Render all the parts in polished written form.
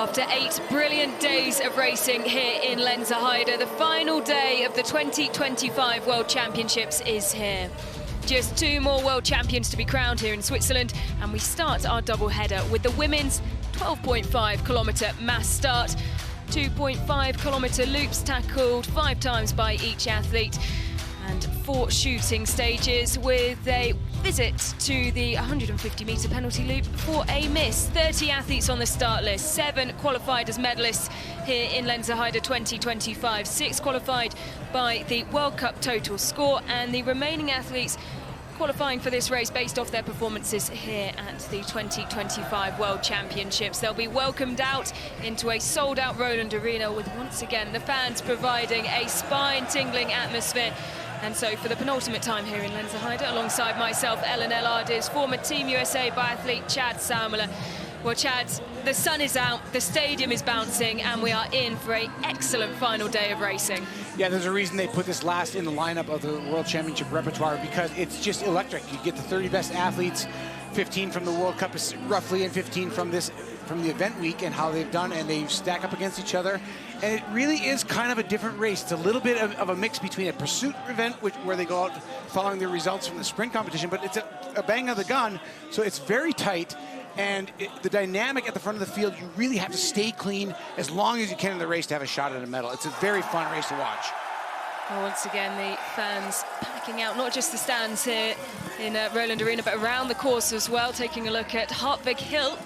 After 8 brilliant days of racing here in Lenzerheide, the final day of the 2025 World Championships is here. Just 2 more world champions to be crowned here in Switzerland, and we start our double header with the women's 12.5 kilometre mass start. 2.5 kilometre loops tackled 5 times by each athlete, and 4 shooting stages with a visit to the 150-metre penalty loop for a miss. 30 athletes on the start list, 7 qualified as medalists here in Lenzerheide 2025, 6 qualified by the World Cup total score, and the remaining athletes qualifying for this race based off their performances here at the 2025 World Championships. They'll be welcomed out into a sold-out Roland Arena with, once again, the fans providing a spine-tingling atmosphere. And so for the penultimate time here in Lenzerheide, alongside myself, Ellen Ellard, is former Team USA biathlete Chad Saumela. Well, Chad, the sun is out, the stadium is bouncing, and we are in for an excellent final day of racing. Yeah, there's a reason they put this last in the lineup of the World Championship repertoire, because it's just electric. You get the 30 best athletes, 15 from the World Cup roughly, and 15 from the event week, and how they've done, and they stack up against each other. And it really is kind of a different race. It's a little bit of a mix between a pursuit event, where they go out following the results from the sprint competition, but it's a bang of the gun, so it's very tight. And the dynamic at the front of the field, you really have to stay clean as long as you can in the race to have a shot at a medal. It's a very fun race to watch. Well, once again, the fans packing out not just the stands here in Roland Arena, but around the course as well. Taking a look at Hartwig Hill.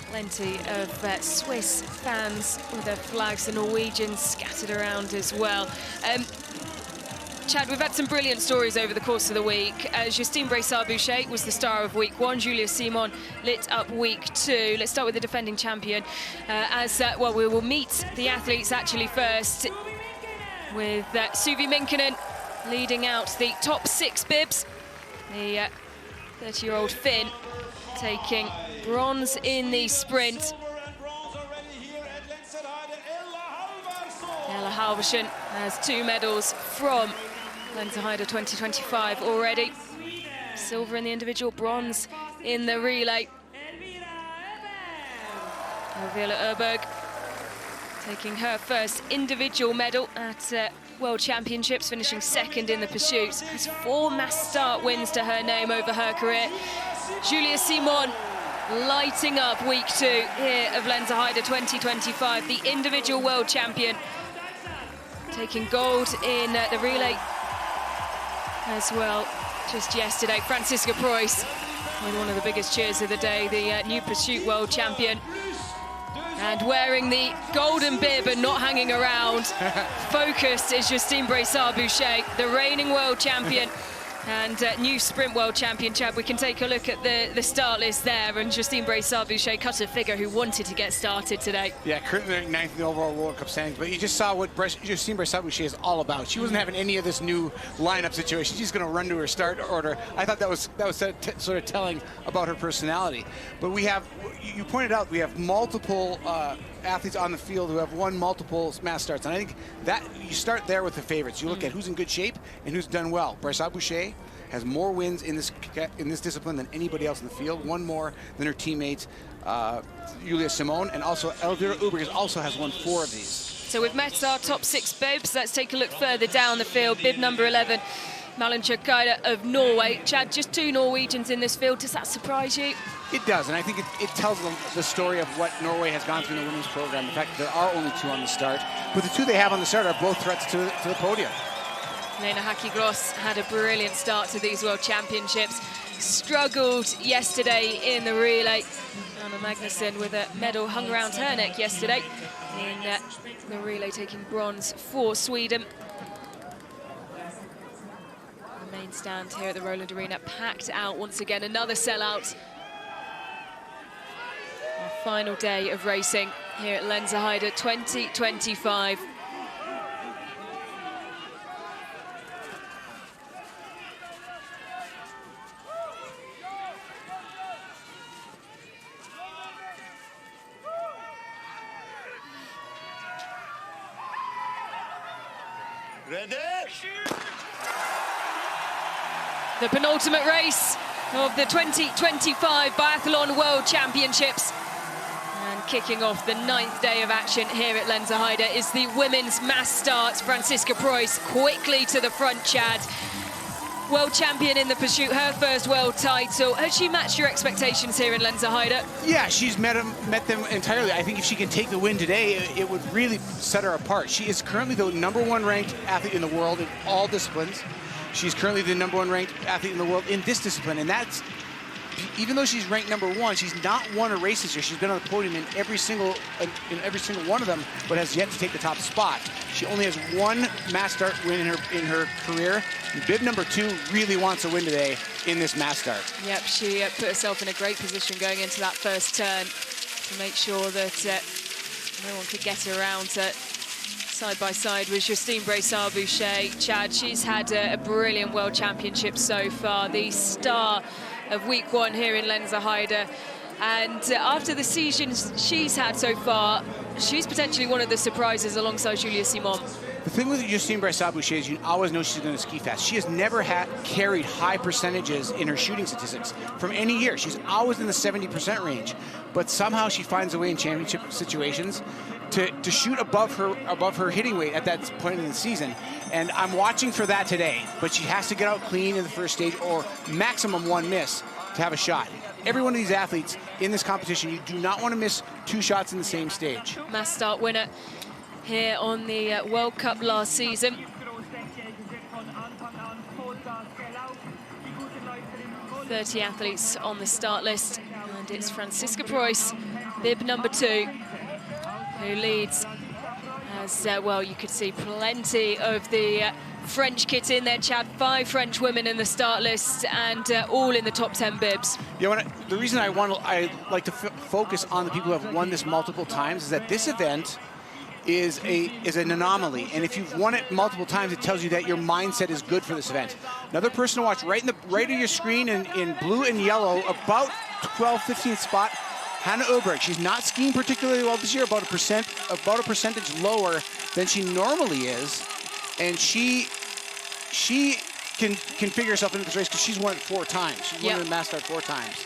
Plenty of Swiss fans with their flags, the Norwegians scattered around as well. Chad, we've had some brilliant stories over the course of the week. Justine Braissard-Boucher was the star of week 1. Julia Simon lit up week 2. Let's start with the defending champion. Well, we will meet the athletes actually first, with Suvi Minkkinen leading out the top 6 bibs. The 30-year-old Finn taking bronze in the sprint. Ella Halvorsen has 2 medals from Lenzerheide 2025 already. Silver in the individual, bronze in the relay. Viola Urberg taking her first individual medal at World Championships, finishing 2nd in the pursuit. Has 4 mass start wins to her name over her career. Julia Simon lighting up week 2 here of Lenzerheide 2025, the individual world champion, taking gold in the relay as well just yesterday. Franziska Preuss with one of the biggest cheers of the day, the new pursuit world champion, and wearing the golden bib and not hanging around. Focused is Justine Braissard-Boucher, the reigning world champion and new sprint world champion. Chad, we can take a look at the start list there, and Justine Braissard-Boucher cut a figure who wanted to get started today. Yeah, currently 9th in the overall World Cup standings, but you just saw what Justine Braissard-Boucher is all about. She wasn't having any of this new lineup situation. She's going to run to her start order. I thought that was sort of telling about her personality. But we have, you pointed out, we have multiple athletes on the field who have won multiple mass starts, and I think that you start there with the favorites. You look at who's in good shape and who's done well. Braissard-Boucher has more wins in this discipline than anybody else in the field, 1 more than her teammates Julia Simon, and also Elvira Urberg also has won 4 of these. So we've met our top 6 bibs. Let's take a look further down the field. Bib number 11, Malin Kjærgaard of Norway. Chad, just 2 Norwegians in this field. Does that surprise you? It does, and I think it tells the story of what Norway has gone through in the women's program. The fact that there are only 2 on the start, but the 2 they have on the start are both threats to the podium. Lena Häcki-Gross had a brilliant start to these World Championships. Struggled yesterday in the relay. Anna Magnusson with a medal hung around her neck yesterday in the relay, taking bronze for Sweden. The main stand here at the Roland Arena packed out once again, another sellout. Our final day of racing here at Lenzerheide 2025. Ready? The penultimate race of the 2025 Biathlon World Championships. And kicking off the 9th day of action here at Lenzerheide is the women's mass start. Franziska Preuss quickly to the front, Chad. World champion in the pursuit, her first world title. Has she matched your expectations here in Lenzerheide? Yeah, she's met them entirely. I think if she can take the win today, it would really set her apart. She is currently the #1 ranked athlete in the world in all disciplines. She's currently the #1 ranked athlete in the world in this discipline, and that's, even though she's ranked #1, she's not won a race this year. She's been on the podium in every single one of them, but has yet to take the top spot. She only has one mass start win in her career. Bib #2 really wants a win today in this mass start. Yep, she put herself in a great position going into that first turn to make sure that no one could get her around. Side by side with Justine Brassard-Boucher. Chad, she's had a brilliant World Championship so far, the star of week 1 here in Lenzerheide. And after the seasons she's had so far, she's potentially one of the surprises alongside Julia Simon. The thing with Justine Brassard-Boucher is you always know she's going to ski fast. She has never carried high percentages in her shooting statistics from any year. She's always in the 70% range, but somehow she finds a way in championship situations to shoot above her hitting weight at that point in the season. And I'm watching for that today, but she has to get out clean in the first stage or maximum 1 miss to have a shot. Every one of these athletes in this competition, you do not want to miss 2 shots in the same stage. Mass start winner here on the World Cup last season. 30 athletes on the start list, and it's Franziska Preuss, bib #2, who leads. As well, you could see plenty of the French kit in there, Chad. 5 French women in the start list, and all in the top 10 bibs. Yeah, the reason I like to focus on the people who have won this multiple times is that this event is an anomaly, and if you've won it multiple times, it tells you that your mindset is good for this event. Another person to watch right of your screen in blue and yellow, about 12th, 15th spot, Hanna Öberg. She's not skiing particularly well this year, about a percentage lower than she normally is, and she can figure herself into this race because she's won it 4 times. She's won the mass start 4 times.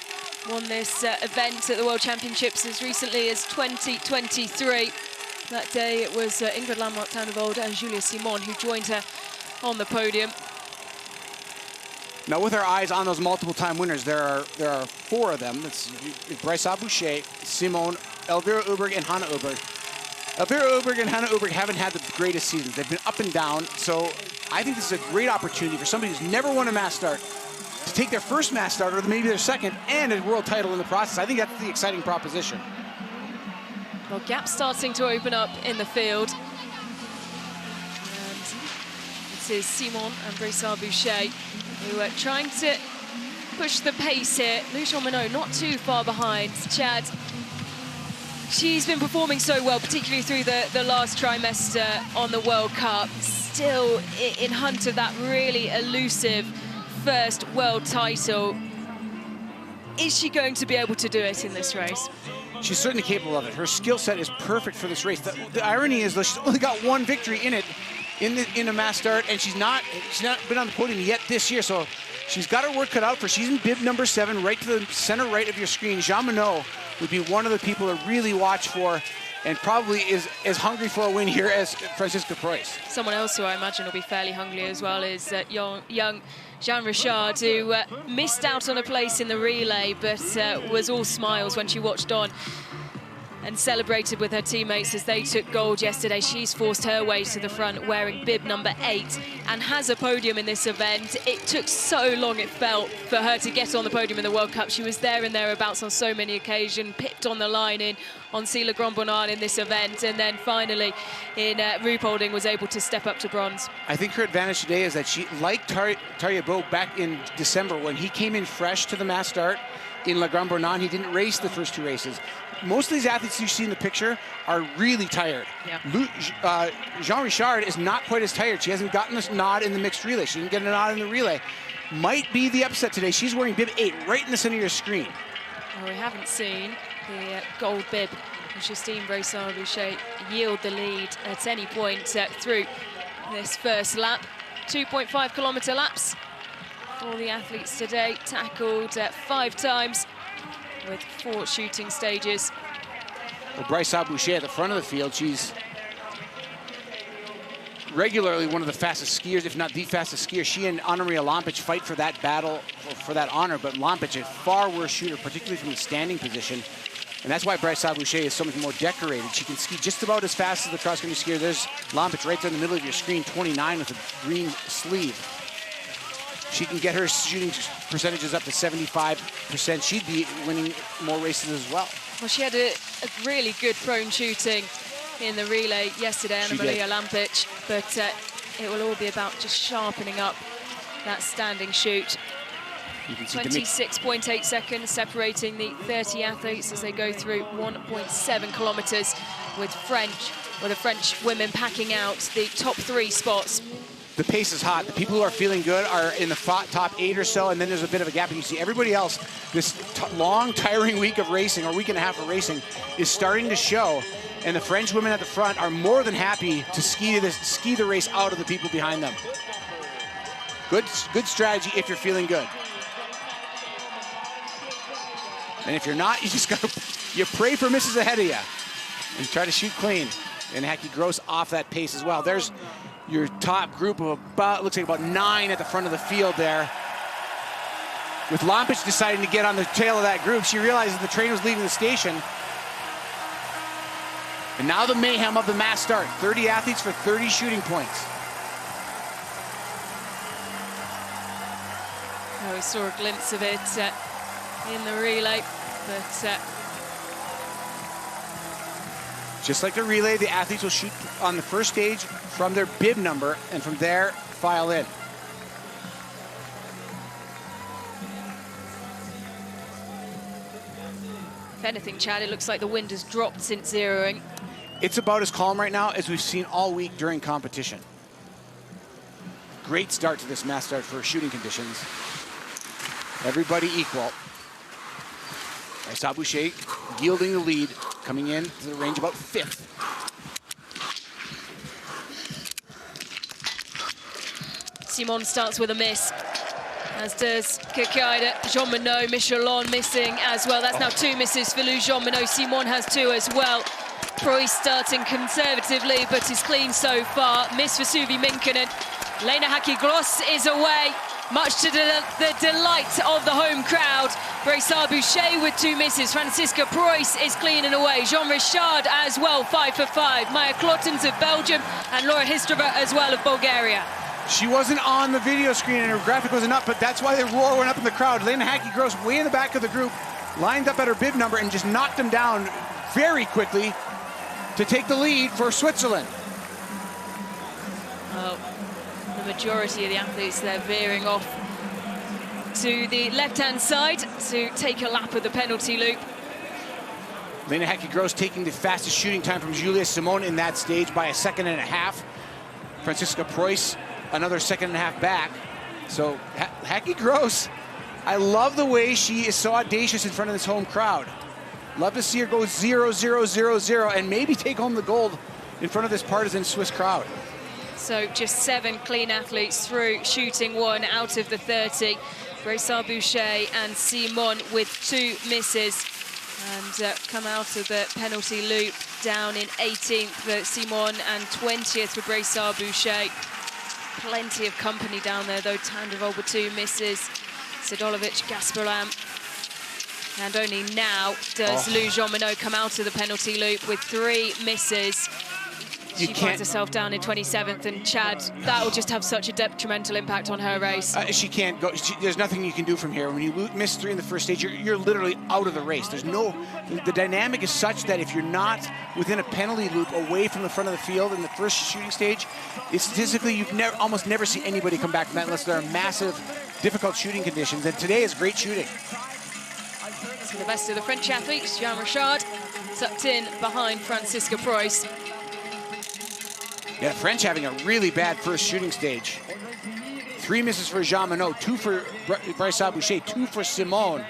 Won this event at the World Championships as recently as 2023. That day it was Ingrid Landmark-Tanneveld and Julia Simon who joined her on the podium. Now, with our eyes on those multiple-time winners, there are 4 of them. It's Brassard-Boucher, Simon, Elvira Öberg, and Hanna Öberg. Elvira Öberg and Hanna Öberg haven't had the greatest seasons. They've been up and down, so I think this is a great opportunity for somebody who's never won a mass start to take their first mass start, or maybe their second, and a world title in the process. I think that's the exciting proposition. Well, gaps starting to open up in the field. And it is Simon and Brassard-Boucher who are trying to push the pace here. Lou Jean-Monod not too far behind. Chad, she's been performing so well, particularly through the last trimester on the World Cup. Still in hunt of that really elusive first world title. Is she going to be able to do it in this race? She's certainly capable of it. Her skill set is perfect for this race. The irony is, though, she's only got 1 victory in it, in a mass start, and she's not been on the podium yet this year. So she's got her work cut out for. She's in bib #7, right to the center right of your screen. Jean-Monod would be one of the people to really watch for, and probably is as hungry for a win here as Franziska Preuss. Someone else who I imagine will be fairly hungry as well is young Jeanne Richard, who missed out on a place in the relay, but was all smiles when she watched on and celebrated with her teammates as they took gold yesterday. She's forced her way to the front wearing bib #8 and has a podium in this event. It took so long, it felt, for her to get on the podium in the World Cup. She was there and thereabouts on so many occasions, pipped on the line in on Sila Grandbonard in this event, and then finally in Ruhpolding was able to step up to bronze. I think her advantage today is that she, like Tarjei Bø back in December when he came in fresh to the mass start in La Grandbonard, he didn't race the first 2 races. Most of these athletes you see in the picture are really tired. Yeah. Jeanne Richard is not quite as tired. She hasn't gotten a nod in the mixed relay. She didn't get a nod in the relay. Might be the upset today. She's wearing bib 8 right in the center of your screen. Well, we haven't seen the gold bib of Justine Brassard-Boucher yield the lead at any point through this first lap. 2.5-kilometer laps for the athletes today, tackled 5 times with 4 shooting stages. Well, Brysa Boucher at the front of the field, she's regularly one of the fastest skiers, if not the fastest skier. She and Anna-Maria Lampic fight for that battle, for that honor, but Lampic, a far worse shooter, particularly from the standing position. And that's why Brysa Boucher is so much more decorated. She can ski just about as fast as the cross-country skier. There's Lampic right there in the middle of your screen, 29 with a green sleeve. She can get her shooting percentages up to 75%. She'd be winning more races as well. Well, she had a really good prone shooting in the relay yesterday, Anna-Maria Lampic, but it will all be about just sharpening up that standing shoot. 26.8 seconds separating the 30 athletes as they go through 1.7 kilometers with the French women packing out the top 3 spots. The pace is hot. The people who are feeling good are in the top 8 or so, and then there's a bit of a gap. And you see everybody else, this long, tiring week of racing, or week and a half of racing, is starting to show. And the French women at the front are more than happy to ski the race out of the people behind them. Good strategy if you're feeling good. And if you're not, you pray for misses ahead of you and try to shoot clean. And Heikki Gross off that pace as well. There's your top group of looks like about 9 at the front of the field there. With Lampic deciding to get on the tail of that group, she realizes the train was leaving the station. And now the mayhem of the mass start. 30 athletes for 30 shooting points. Oh, we saw a glimpse of it in the relay, but just like the relay, the athletes will shoot on the first stage from their bib number, and from there, file in. If anything, Chad, it looks like the wind has dropped since zeroing. It's about as calm right now as we've seen all week during competition. Great start to this mass start for shooting conditions. Everybody equal. Brysa Boucher yielding the lead, coming in to the range about 5th. Simon starts with a miss, as does Kikaida. Jean-Monod, Michelon missing as well. That's now 2 misses for Lou Jean-Monod. Simon has 2 as well. Preuss starting conservatively, but is clean so far. Miss for Suvi Minkkinen. Lena Heikki Gross is away, much to the delight of the home crowd. Brysa Boucher with 2 misses. Franziska Preuss is clean and away. Jean Richard as well, 5 for 5. Maya Klottens of Belgium and Laura Hystrova as well of Bulgaria. She wasn't on the video screen and her graphic wasn't up, but that's why the roar went up in the crowd. Lena Heikki Gross way in the back of the group, lined up at her bib number and just knocked them down very quickly to take the lead for Switzerland. Oh, the majority of the athletes there veering off to the left-hand side to take a lap of the penalty loop. Lena Heikki Gross taking the fastest shooting time from Julia Simon in that stage by 1.5 seconds. Franziska Preuss another 1.5 seconds back. So Heikki Gross, I love the way she is so audacious in front of this home crowd. Love to see her go 0, 0, 0, 0 and maybe take home the gold in front of this partisan Swiss crowd. So just 7 clean athletes through shooting 1 out of the 30. Brysa Boucher and Simon with 2 misses and come out of the penalty loop down in 18th for Simon and 20th for Brysa Boucher. Plenty of company down there though. Tandrevol with 2 misses. Sidolovic, Gasparin. And only now does Lou Jean-Monod come out of the penalty loop with 3 misses. She finds herself down in 27th, and Chad, that will just have such a detrimental impact on her race. She can't go. There's nothing you can do from here. When you miss 3 in the first stage, you're literally out of the race. There's no. The dynamic is such that if you're not within a penalty loop away from the front of the field in the first shooting stage, statistically you've almost never see anybody come back from that unless there are massive, difficult shooting conditions. And today is great shooting. So the best of the French athletes, Jean Richard, tucked in behind Franziska Preuss. Yeah, the French having a really bad first shooting stage. 3 misses for Jean-Monod, 2 for Brysa Boucher, 2 for Simon.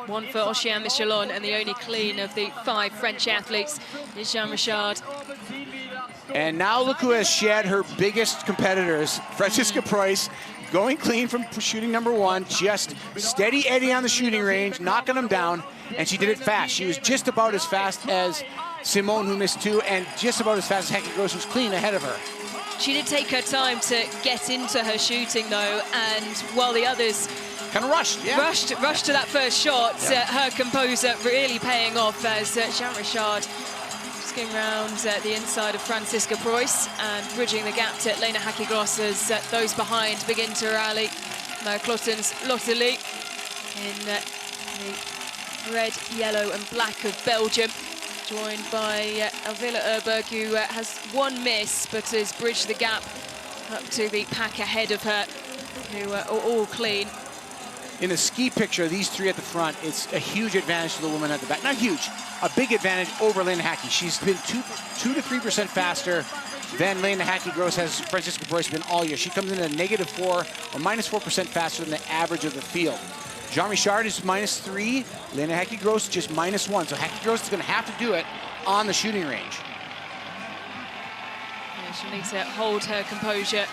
1 for Oceane Michelon, and the only clean of the 5 French athletes is Jean Richard. And now look who has shed her biggest competitors. Franziska Preuss going clean from shooting number 1, just steady Eddie on the shooting range, knocking them down, and she did it fast. She was just about as fast as Simone, who missed 2, and just about as fast as Hekki Gross, who's clean ahead of her. She did take her time to get into her shooting, though, and while the others kind of rushed to that first shot, her composure really paying off as Jeanne Richard skiing around the inside of Franziska Preuss and bridging the gap to Lena Hekki Gross as those behind begin to rally. Klotten's Lotte Lee in the red, yellow and black of Belgium, joined by Elvira Erberg, who has 1 miss but has bridged the gap up to the pack ahead of her, who are all clean. In the ski picture, these 3 at the front, it's a huge advantage to the woman at the back. Not huge, a big advantage over Lena Hekki. She's been 2 to 3% faster than Lena Hekki Gross has Franziska Preuss been all year. She comes in at -4 or -4% faster than the average of the field. Jeanne Richard is -3, Lena Hekki Gross just -1. So Hekki Gross is going to have to do it on the shooting range. Yeah, she'll need to hold her composure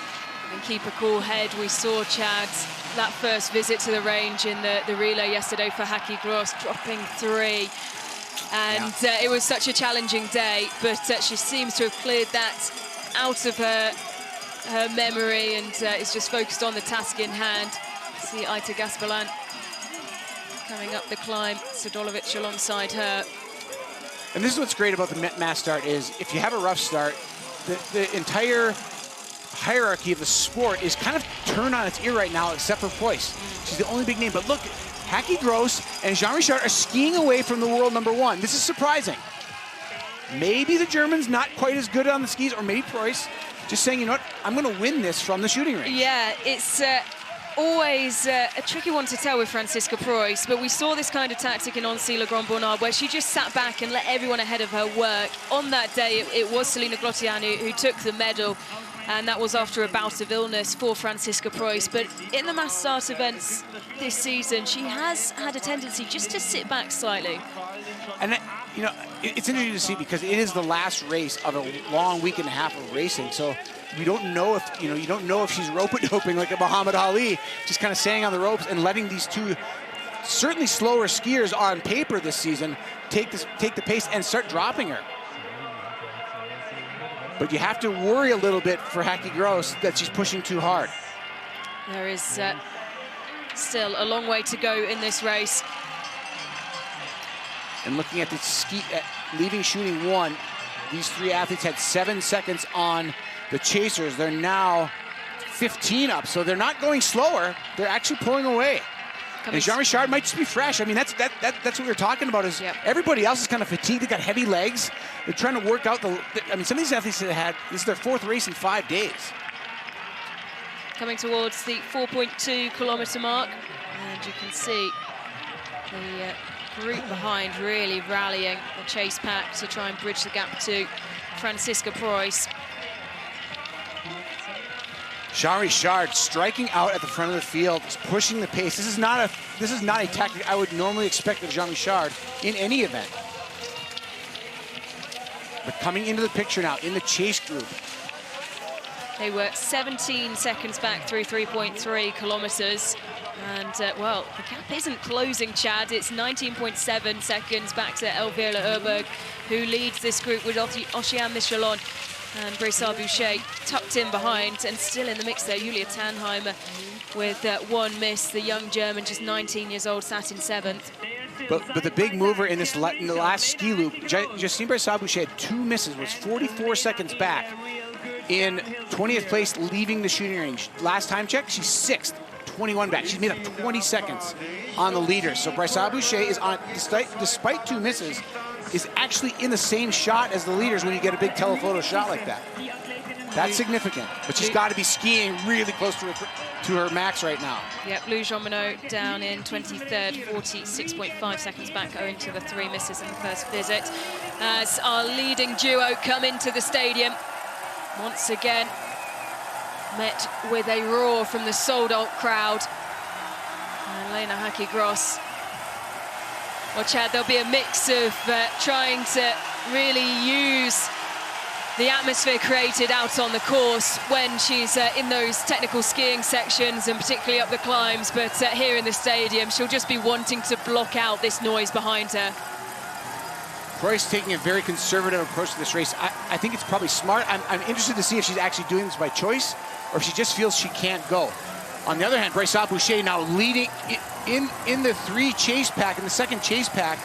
and keep a cool head. We saw Chad, that first visit to the range in the relay yesterday for Hekki Gross, dropping 3. And it was such a challenging day, but she seems to have cleared that out of her memory and is just focused on the task in hand. See Aita Gaspalan coming up the climb, Sadolovic alongside her. And this is what's great about the mass start is if you have a rough start, the entire hierarchy of the sport is kind of turned on its ear right now, except for Preuss. She's the only big name. But look, Hekki Gross and Jeanne Richard are skiing away from the world number 1. This is surprising. Maybe the Germans not quite as good on the skis, or maybe Preuss just saying, you know what, I'm going to win this from the shooting range. Yeah, it's always a tricky one to tell with Franziska Preuss, but we saw this kind of tactic in Annecy Le Grand Bonnard where she just sat back and let everyone ahead of her work. On that day, it was Selina Glottian who took the medal, and that was after a bout of illness for Franziska Preuss. But in the mass start events this season, she has had a tendency just to sit back slightly. And you know, it's interesting to see because it is the last race of a long week and a half of racing. So we don't know if, you don't know if she's rope-a-doping like a Muhammad Ali, just kind of staying on the ropes and letting these 2 certainly slower skiers on paper this season take the pace and start dropping her. But you have to worry a little bit for Hekki Gross that she's pushing too hard. There is still a long way to go in this race. And looking at the leaving shooting 1, these 3 athletes had 7 seconds on the chasers. They're now 15 up, so they're not going slower. They're actually pulling away. And Jeanne Richard might just be fresh. I mean, that's what we were talking about is everybody else is kind of fatigued. They got heavy legs. They're trying to work out I mean, some of these athletes have had, this is their 4th race in 5 days. Coming towards the 4.2 kilometer mark, and you can see the group behind really rallying the chase pack to try and bridge the gap to Franziska Preuss. Jeanne Richard striking out at the front of the field, pushing the pace. This is not a tactic I would normally expect of Jeanne Richard in any event. But coming into the picture now in the chase group. They were 17 seconds back through 3.3 kilometers. And, well, the gap isn't closing, Chad. It's 19.7 seconds back to Elvira Erberg, who leads this group with Oceane Michelon and Bressard Boucher tucked in behind, and still in the mix there, Julia Tannheimer with 1 miss. The young German, just 19 years old, sat in 7th. But the big mover in the last ski loop, Justine Bressard Boucher had 2 misses, was 44 seconds back in 20th place, leaving the shooting range. Last time check, she's 6th, 21 back. She's made up 20 seconds on the leaders. So Bressard Boucher is on, despite 2 misses, is actually in the same shot as the leaders when you get a big telephoto shot like that. That's significant, but she's got to be skiing really close to her max right now. Yep, Lou Jean-Monod down in 23rd, 46.5 seconds back owing to the 3 misses in the first visit. As our leading duo come into the stadium, once again met with a roar from the sold-out crowd. And Lena Hekki Gross. Well, Chad, there'll be a mix of trying to really use the atmosphere created out on the course when she's in those technical skiing sections and particularly up the climbs, but here in the stadium she'll just be wanting to block out this noise behind her. Preuss taking a very conservative approach to this race. I think it's probably smart. I'm interested to see if she's actually doing this by choice or if she just feels she can't go. On the other hand, Brassard-Boucher now leading in the three chase pack, in the second chase pack,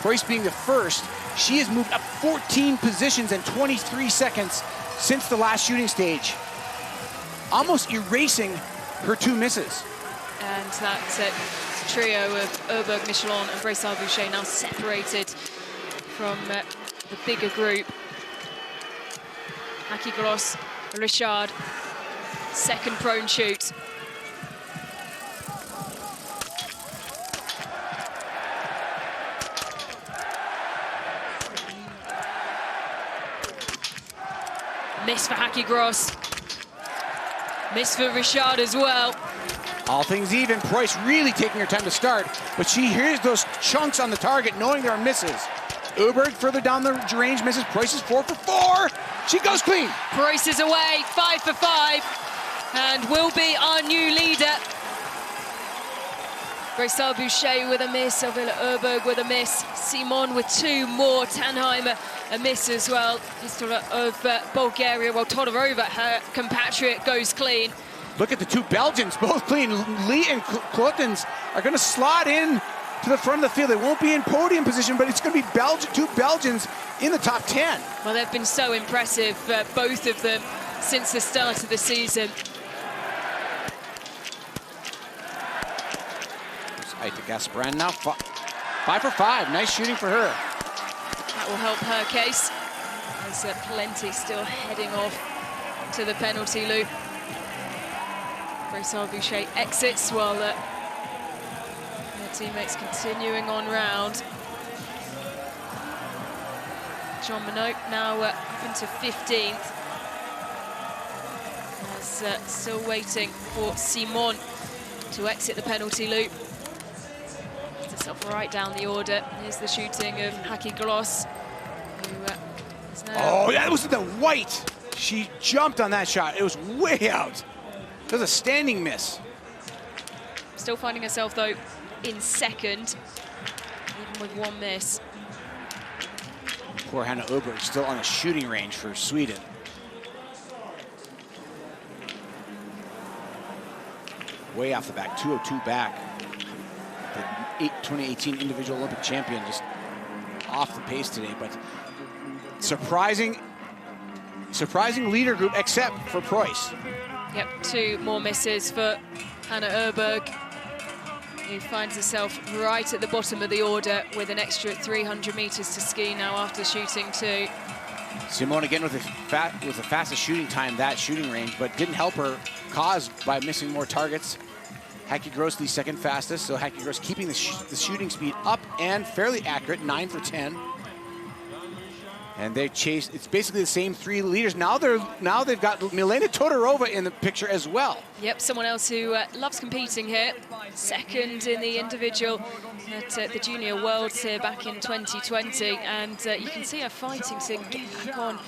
Preuss being the first. She has moved up 14 positions and 23 seconds since the last shooting stage, almost erasing her two misses. And that trio of Erberg, Michelon and Brassard-Boucher now separated from the bigger group. Haki Gross, Richard, second prone shoot. Miss for Haki Gross. Miss for Richard as well. All things even, Preuss really taking her time to start, but she hears those chunks on the target knowing there are misses. Öberg further down the range misses. Preuss is 4 for 4. She goes clean. Preuss is away, 5 for 5, and will be our new leader. Brassard-Boucher with a miss, Elvira Öberg with a miss, Simon with two more, Tannheimer a miss as well. Pistola of Bulgaria, while Todorova, her compatriot, goes clean. Look at the two Belgians, both clean. Lee and Klotens are going to slot in to the front of the field. They won't be in podium position, but it's going to be two Belgians in the top 10. Well, they've been so impressive, both of them, since the start of the season. Aita Gasparin now 5 for 5. Nice shooting for her. That will help her case. There's plenty still heading off to the penalty loop. Brassard-Boucher exits while their teammates continuing on round. Jean Monod now up into 15th. As, still waiting for Simon to exit the penalty loop. Right down the order. Here's the shooting of Haki Gross, who is now... Oh, that was the white. She jumped on that shot. It was way out. It was a standing miss. Still finding herself, though, in second, even with one miss. Poor Hanna Öberg still on the shooting range for Sweden. Way off the back, 202 back. The 2018 individual Olympic champion just off the pace today, but surprising leader group except for Preuss. Yep, two more misses for Hanna Öberg, who finds herself right at the bottom of the order with an extra 300 meters to ski now after shooting two. Simone again with the fastest shooting time, that shooting range, but didn't help her cause by missing more targets. Haki Gross the second fastest, so Haki Gross keeping the shooting speed up and fairly accurate, 9 for 10. And they chase, it's basically the same three leaders. Now they've got Milena Todorova in the picture as well. Yep, someone else who loves competing here. Second in the individual at the Junior Worlds here back in 2020. And you can see her fighting to get back on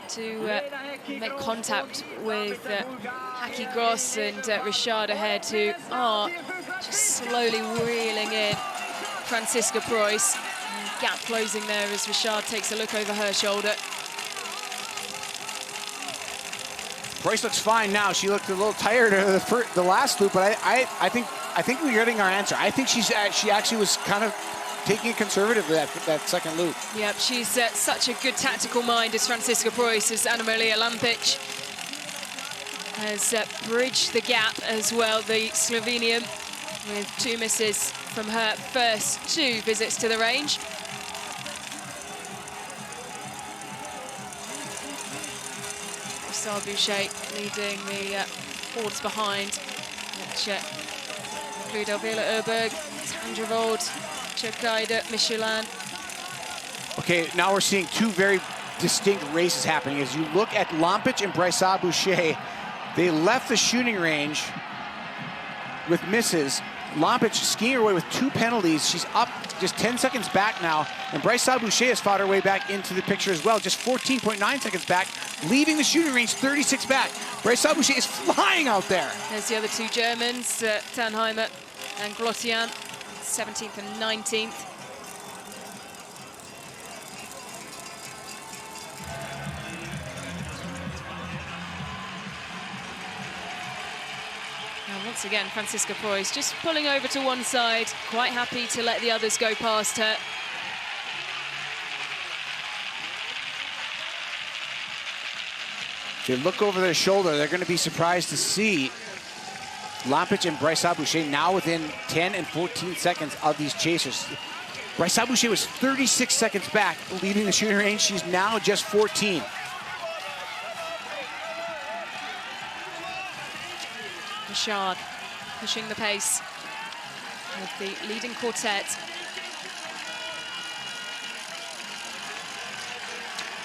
to make contact with Haki Gross and Richard ahead, who are just slowly reeling in Franziska Preuss. Gap closing there as Richard takes a look over her shoulder. Preuss looks fine now. She looked a little tired of the last loop, but I think we're getting our answer. I think she actually was kind of taking it conservative that second loop. Yep, she's such a good tactical mind as Franziska Preuss, as Anna-Maria Lampic has bridged the gap as well. The Slovenian with two misses from her first two visits to the range. Brassard-Boucher leading the hordes behind, which include Elvira Öberg, Tandrevold, Tjurkaida, Michelin. Okay, now we're seeing two very distinct races happening. As you look at Lampic and Brassard-Boucher, they left the shooting range with misses. Lampic skiing her way with 2 penalties. She's up just 10 seconds back now. And Braissa Boucher has fought her way back into the picture as well, just 14.9 seconds back, leaving the shooting range 36 back. Braissa Boucher is flying out there. There's the other 2 Germans, Tannheimer and Glotian, 17th and 19th. And once again, Franziska Preuss just pulling over to one side, quite happy to let the others go past her. If they look over their shoulder, they're going to be surprised to see Lampic and Braissa Boucher now within 10 and 14 seconds of these chasers. Braissa Boucher was 36 seconds back, leaving the shooting range. She's now just 14. Richard pushing the pace with the leading quartet.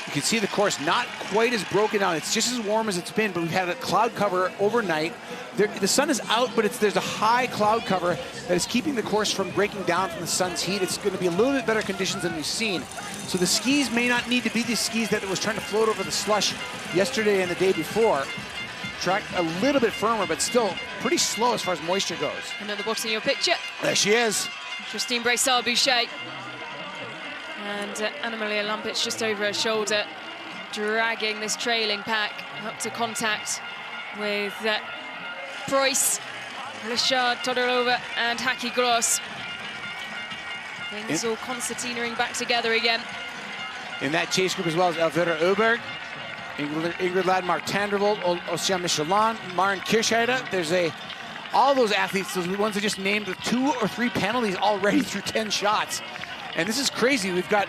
You can see the course not quite as broken down. It's just as warm as it's been, but we've had a cloud cover overnight. The sun is out, but there's a high cloud cover that is keeping the course from breaking down from the sun's heat. It's going to be a little bit better conditions than we've seen. So the skis may not need to be the skis that it was trying to float over the slush yesterday and the day before. Track a little bit firmer, but still pretty slow as far as moisture goes. Another box in your picture. There she is. Christine Braissa Boucher. And Anna-Maria Lampic just over her shoulder, dragging this trailing pack up to contact with Preuss, Richard, Todorova and Haki Gross. Things all concertinaing back together again. In that chase group as well as Elvira Oberg, Ingrid Ladmark Tandrevold, Ocean Michelin, Maren Kirchheider. There's all those athletes, those ones that just named, with 2 or 3 penalties already through 10 shots. And this is crazy. We've got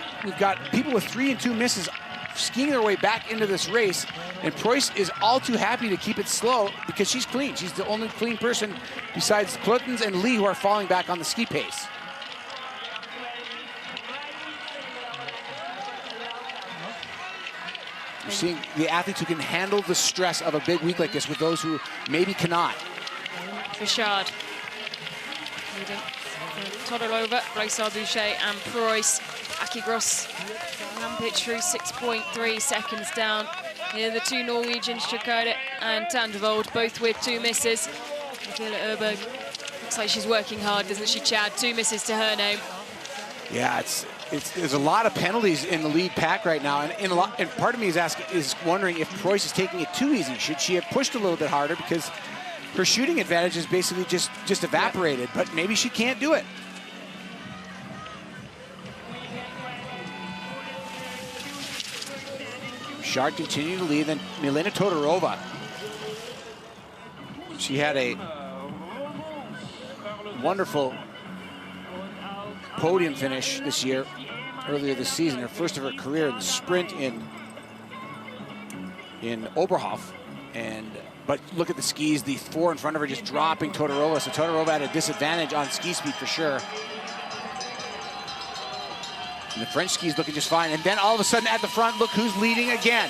people with 3 and 2 misses skiing their way back into this race, and Preuss is all too happy to keep it slow because she's clean. She's the only clean person besides Klutens and Lee who are falling back on the ski pace. You're seeing the athletes who can handle the stress of a big week like this with those who maybe cannot. Richard leading Todorova, Braissa Boucher and Preuss. Haki Gross, Lampic through 6.3 seconds down. Here the 2 Norwegians, Kirchheider and Tandrevold, both with 2 misses. Viola Oberg looks like she's working hard, doesn't she, Chad? 2 misses to her name. Yeah, there's a lot of penalties in the lead pack right now, and part of me is wondering if Preuss is taking it too easy. Should she have pushed a little bit harder, because her shooting advantage is basically just evaporated, but maybe she can't do it. Richard continuing to lead, then Milena Todorova. She had a wonderful podium finish this year, earlier this season, her first of her career in the sprint in Oberhof. But look at the skis, the 4 in front of her just dropping Todorova, so Todorova had a disadvantage on ski speed for sure. And the French skis looking just fine. And then all of a sudden at the front, look who's leading again.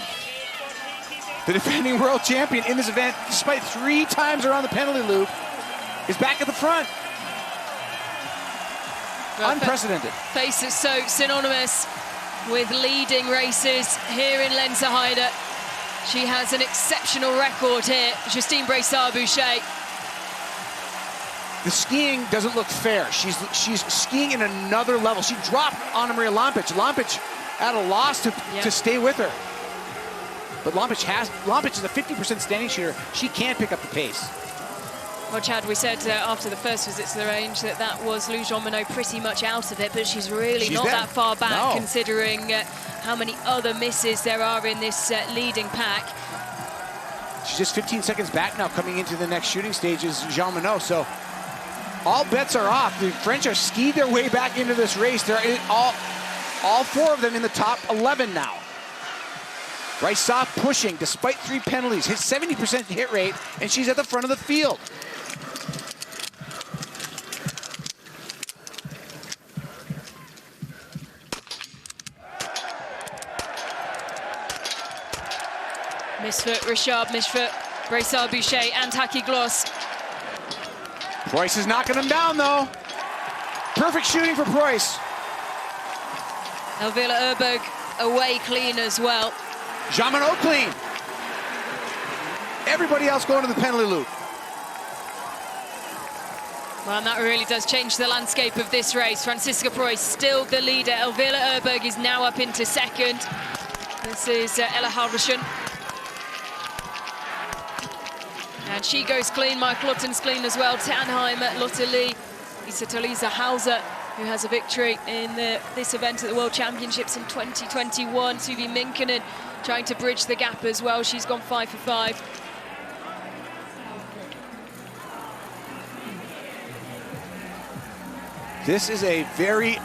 The defending world champion in this event, despite 3 times around the penalty loop, is back at the front. Well, unprecedented. Pace is so synonymous with leading races here in Lenzerheide. She has an exceptional record here, Justine Braissa Boucher. The skiing doesn't look fair. She's skiing in another level. She dropped Anna-Maria Lampic. Lampic at a loss to stay with her. But Lampic is a 50% standing shooter. She can pick up the pace. Well, Chad, we said after the first visit to the range that was Lou Jean Monod pretty much out of it, but she's really not that far back, considering how many other misses there are in this leading pack. She's just 15 seconds back now coming into the next shooting stage is Jean Monod, so all bets are off. The French are skied their way back into this race. They're all 4 of them in the top 11 now. Braissa pushing despite 3 penalties, his 70% hit rate, and she's at the front of the field. Misfoot, Richard, Misfoot, Braissa Boucher and Haki Gross. Preuss is knocking him down, though. Perfect shooting for Preuss. Elvira Erberg away clean as well. Jean Monod clean. Everybody else going to the penalty loop. Well, and that really does change the landscape of this race. Franziska Preuss still the leader. Elvira Erberg is now up into second. This is Ella Halvorsen. And she goes clean. Michael Otten's clean as well. Tannheim, Lotte Lee, Isa-Theresa Hauser, who has a victory in this event at the World Championships in 2021. Suvi Minkkinen trying to bridge the gap as well. She's gone 5 for 5. This is a very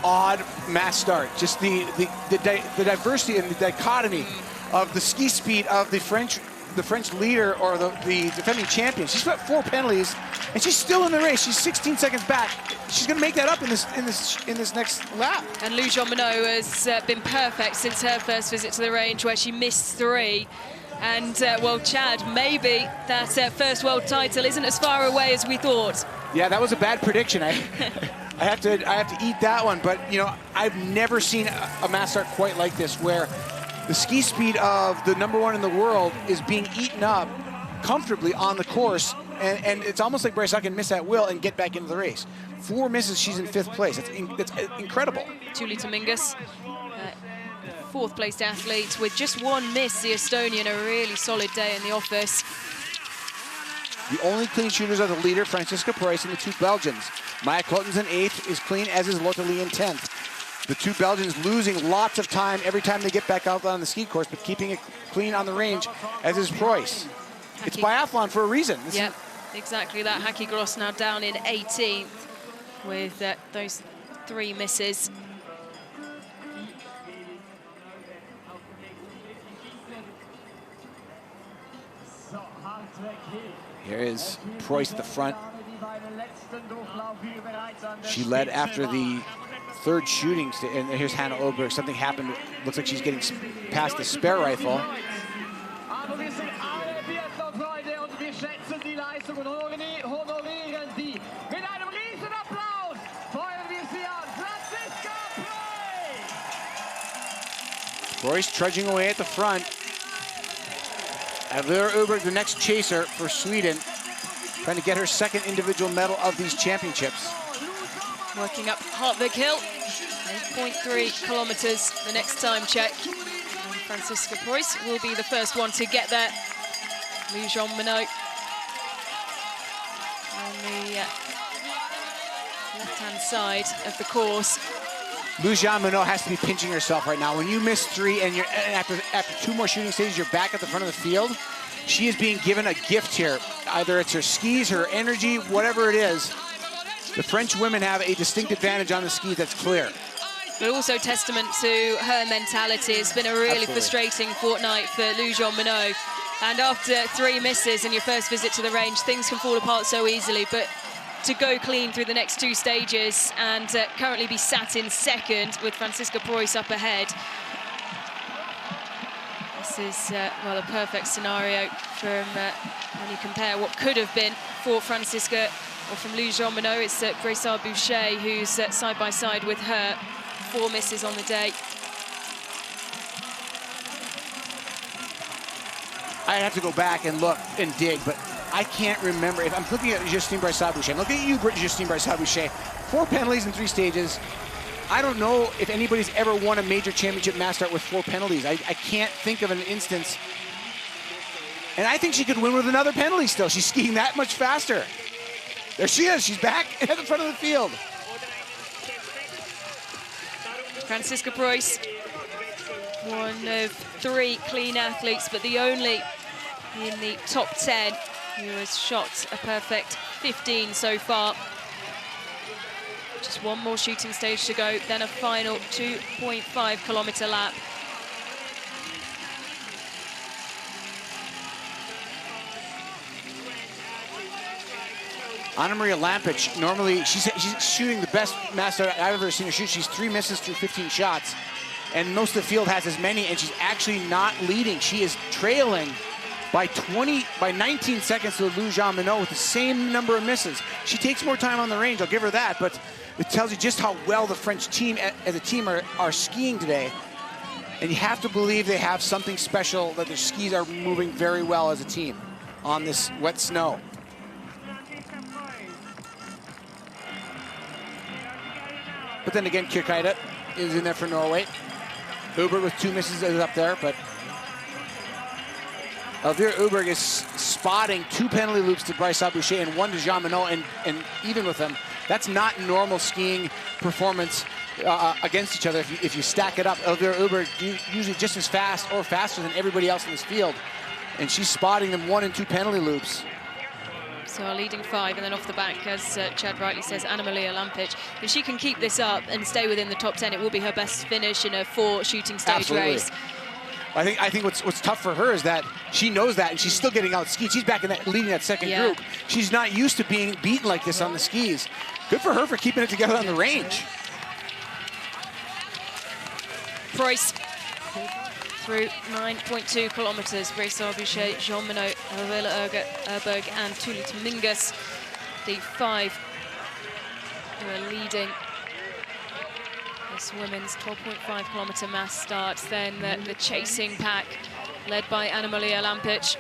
odd mass start. Just the diversity and the dichotomy of the ski speed of the French leader, or the defending champion. She's got 4 penalties, and she's still in the race. She's 16 seconds back. She's going to make that up in this next lap. And Lou Jean Monod has been perfect since her first visit to the range, where she missed 3. And well, Chad, maybe that first world title isn't as far away as we thought. Yeah, that was a bad prediction. I have to eat that one. But you know, I've never seen a mass start quite like this, where the ski speed of the #1 in the world is being eaten up comfortably on the course, and it's almost like Bryce can miss at will and get back into the race. 4 misses, she's in 5th place. That's incredible. Tuuli Tomingas, 4th placed athlete with just 1 miss. The Estonian, a really solid day in the office. The only clean shooters are the leader, Franziska Preuss, and the 2 Belgians. Maya Klotten's in 8th, is clean, as is Lotte Lee in 10th. The 2 Belgians losing lots of time every time they get back out on the ski course, but keeping it clean on the range, as is Preuss. It's biathlon for a reason. Yep, exactly that. Haki Gross now down in 18th with those 3 misses. Here is Preuss at the front. She led after the 3rd shooting, and here's Hannah Oberg. Something happened. Looks like she's getting past the spare rifle. Preuss trudging away at the front. Elvira Erberg, the next chaser for Sweden, trying to get her 2nd individual medal of these championships. Working up Hartvig Hill, 8.3 kilometers, the next time check. And Franziska Preuss will be the first one to get there. Lou Jean Monod on the left-hand side of the course. Lou Jean Monod has to be pinching herself right now. When you miss 3 and after 2 more shooting stages, you're back at the front of the field. She is being given a gift here. Either it's her skis, her energy, whatever it is. The French women have a distinct advantage on the skis, that's clear. But also testament to her mentality. It's been a really frustrating fortnight for Lou Jean Monod. And after 3 misses in your first visit to the range, things can fall apart so easily. But to go clean through the next 2 stages and currently be sat in 2nd with Franziska Preuss up ahead. This is, well, a perfect scenario from when you compare what could have been for Franziska, or from Lou Jean Monod. It's Grace Boucher who's side by side with her. 4 misses on the day. I have to go back and look and dig, but I can't remember. If I'm looking at Justine Bryce-Boucher, I'm looking at you, Justine Bryce-Boucher. 4 penalties in 3 stages. I don't know if anybody's ever won a major championship mass start with 4 penalties. I can't think of an instance. And I think she could win with another penalty still. She's skiing that much faster. There she is. She's back at the front of the field. Franziska Preuss, one of 3 clean athletes, but the only in the top 10 who has shot a perfect 15 so far. Just 1 more shooting stage to go, then a final 2.5 kilometer lap. Anna Maria Lampic, normally she's shooting the best mass start I've ever seen her shoot. She's 3 misses through 15 shots, and most of the field has as many, and she's actually not leading. She is trailing by 19 seconds to Lou Jean Minot with the same number of misses. She takes more time on the range, I'll give her that, but it tells you just how well the French team as a team are skiing today. And you have to believe they have something special, that their skis are moving very well as a team on this wet snow. But then again, Kirkeide is in there for Norway. Uberg with 2 misses is up there, but Elvira Uberg is spotting 2 penalty loops to Bryce Aboucher and 1 to Jean Minot, and even with them, that's not normal skiing performance against each other. If you stack it up, Elvira Uberg usually just as fast or faster than everybody else in this field, and she's spotting them 1 and 2 penalty loops. So our leading 5, and then off the back, as Chad rightly says, Anna-Maria Lampic. If she can keep this up and stay within the top 10, it will be her best finish in a 4 shooting stage Absolutely. race. I think what's tough for her is that she knows that, and she's still getting out skied. She's back in that, leading that second group. She's not used to being beaten like this on the skis. Good for her for keeping it together on the range. Preuss through 9.2 kilometers. Bryce Aboucher, Jean Minot, Elvira Uberg, and Tulit Mingus, the 5 who are leading this women's 12.5 kilometer mass start. Then the chasing pack, led by Anna-Maria Lampic,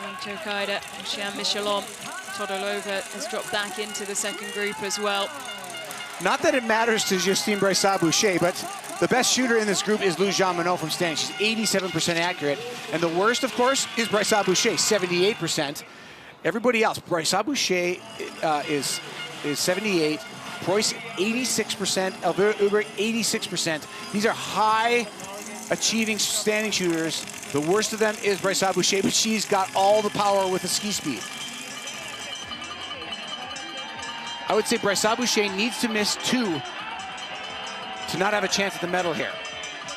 and Kirkeide, Sian Michelon. Todorova has dropped back into the second group as well. Not that it matters to Justine Bryce Aboucher, but the best shooter in this group is Lou Jean Minot from standing. She's 87% accurate. And the worst, of course, is Bryce Aboucher, 78%. Everybody else, Bryce Aboucher is 78%. Preuss, 86%. Elvira Uberg, 86%. These are high-achieving standing shooters. The worst of them is Bryce Aboucher, but she's got all the power with the ski speed. I would say Bryce Aboucher needs to miss 2 to not have a chance at the medal here.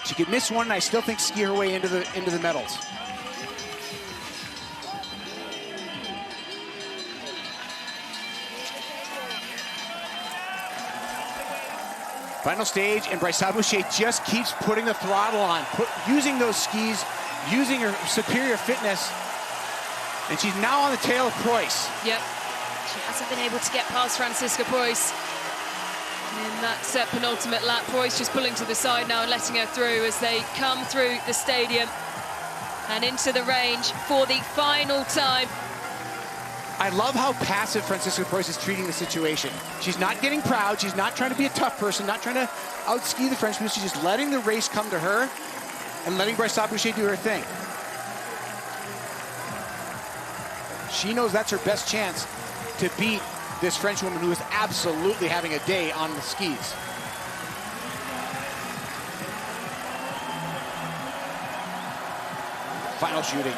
She could miss 1, and I still think ski her way into the medals. Final stage, and Bryce Aboucher just keeps putting the throttle on, using those skis, using her superior fitness, and she's now on the tail of Preuss. Yep, she hasn't been able to get past Franziska Preuss in that penultimate lap. Preuss just pulling to the side now and letting her through as they come through the stadium and into the range for the final time. I love how passive Franziska Preuss is treating the situation. She's not getting proud. She's not trying to be a tough person, not trying to out-ski the Frenchman. She's just letting the race come to her and letting Bryce Aboucher do her thing. She knows that's her best chance to beat this French woman who is absolutely having a day on the skis. Final shooting.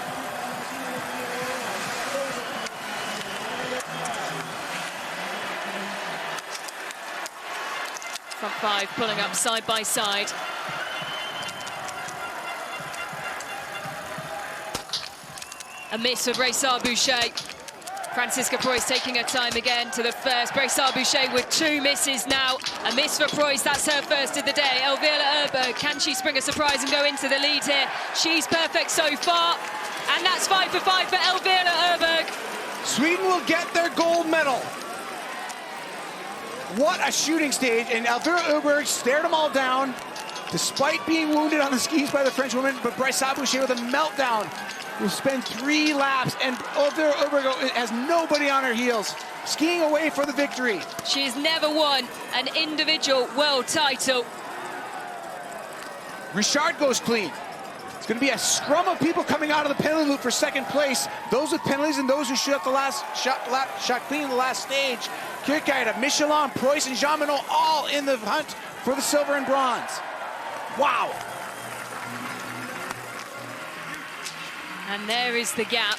Front 5 pulling up side by side. A miss for Bryce Aboucher. Franziska Preuss taking her time again to the first. Bryce Aboucher with 2 misses now. A miss for Preuss, that's her first of the day. Elvira Uberg, can she spring a surprise and go into the lead here? She's perfect so far. And that's 5 for 5 for Elvira Uberg. Sweden will get their gold medal. What a shooting stage, and Elvira Uberg stared them all down, despite being wounded on the skis by the French woman, but Bryce Aboucher with a meltdown will spend 3 laps, and Elvira Uberg has nobody on her heels, skiing away for the victory. She has never won an individual world title. Richard goes clean. It's going to be a scrum of people coming out of the penalty loop for second place. Those with penalties and those who shot clean in the last stage. Kirkeide, Michelon, Preuss, and Jean Minot all in the hunt for the silver and bronze. Wow. And there is the gap.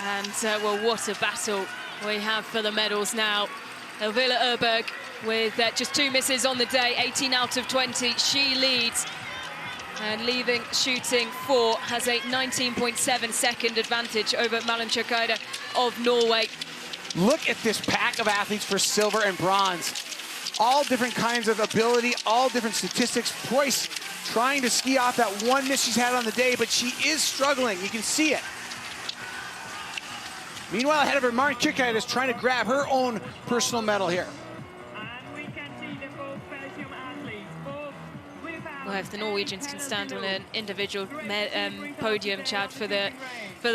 And, well, what a battle we have for the medals now. Elvira Uberg with just 2 misses on the day, 18 out of 20. She leads. And leaving shooting 4 has a 19.7 second advantage over Malin Kirkeide of Norway. Look at this pack of athletes for silver and bronze. All different kinds of ability, all different statistics. Preuss trying to ski off that one miss she's had on the day, but she is struggling. You can see it. Meanwhile, ahead of her, Marin Kirkegaard is trying to grab her own personal medal here. Well, if the Norwegians can stand on an individual podium, Chad, for the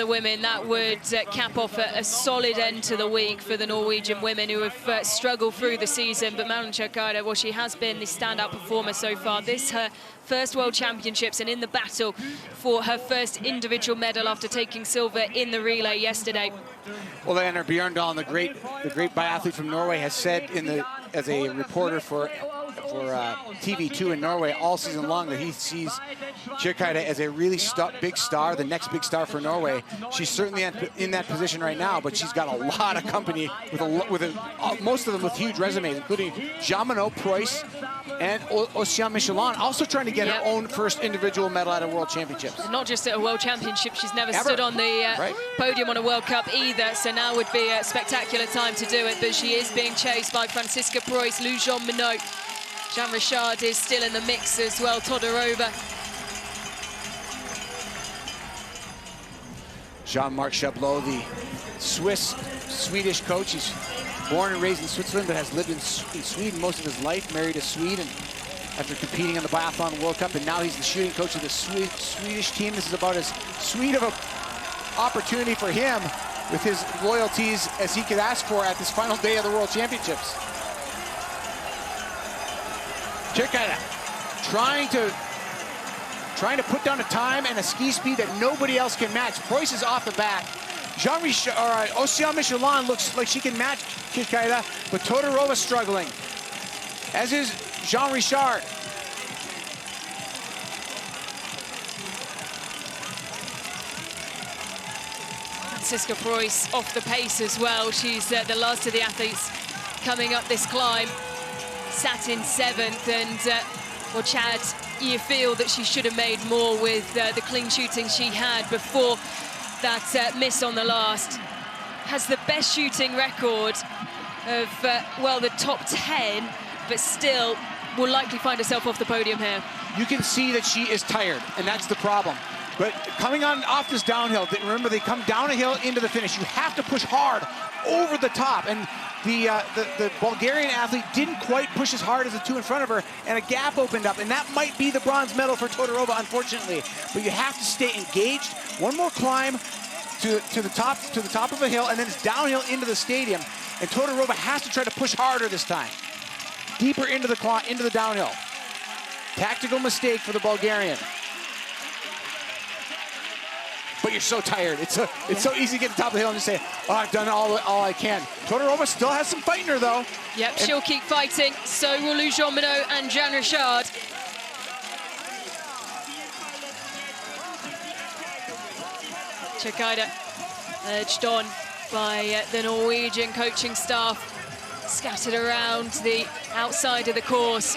women, that would cap off a solid end to the week for the Norwegian women, who have struggled through the season. But Marin Kirkegaard, well, she has been the standout performer so far. This her first World Championships, and in the battle for her first individual medal after taking silver in the relay yesterday. Well, Einar Bjørndalen, the great biathlete from Norway, has said as a reporter for TV2 in Norway all season long that he sees Kirkegaard as a really big star, the next big star for Norway. She's certainly in that position right now, but she's got a lot of company most of them with huge resumes, including Jean-Monod, Preuss, and Oceane Michelon, also trying to get her own first individual medal at a World Championships. Not just at a World Championship, she's never stood on the podium on a World Cup either, so now would be a spectacular time to do it, but she is being chased by Franziska Preuss, Lou Jean-Monod. Jean Richard is still in the mix as well, Todorova. Jean-Marc Chablot, the Swedish coach. He's born and raised in Switzerland, but has lived in Sweden most of his life, married a Swede, and after competing in the Biathlon World Cup, and now he's the shooting coach of the Swedish team. This is about as sweet of an opportunity for him with his loyalties as he could ask for at this final day of the World Championships. Kirkegaard trying to put down a time and a ski speed that nobody else can match. Preuss is off the back. Oceane Michelon looks like she can match Kirkegaard, but Todorova struggling, as is Jean Richard. Franziska Preuss off the pace as well. She's the last of the athletes coming up this climb. Sat in 7th, and well, Chad, you feel that she should have made more with the clean shooting she had before that miss on the last. Has the best shooting record of, well, the top 10, but still will likely find herself off the podium here. You can see that she is tired, and that's the problem. But coming off this downhill, remember, they come down a hill into the finish. You have to push hard over the top, and the Bulgarian athlete didn't quite push as hard as the two in front of her, and a gap opened up, and that might be the bronze medal for Todorova, unfortunately. But you have to stay engaged. One more climb to the top of a hill, and then it's downhill into the stadium. And Todorova has to try to push harder this time, deeper into the downhill. Tactical mistake for the Bulgarian. But you're so tired. It's so easy to get to the top of the hill and just say, oh, I've done all I can. Todorova still has some fight in her, though. Yep, she'll keep fighting. So will Lou Jean-Monod and Jean Richard. Kirkegaard urged on by the Norwegian coaching staff, scattered around the outside of the course.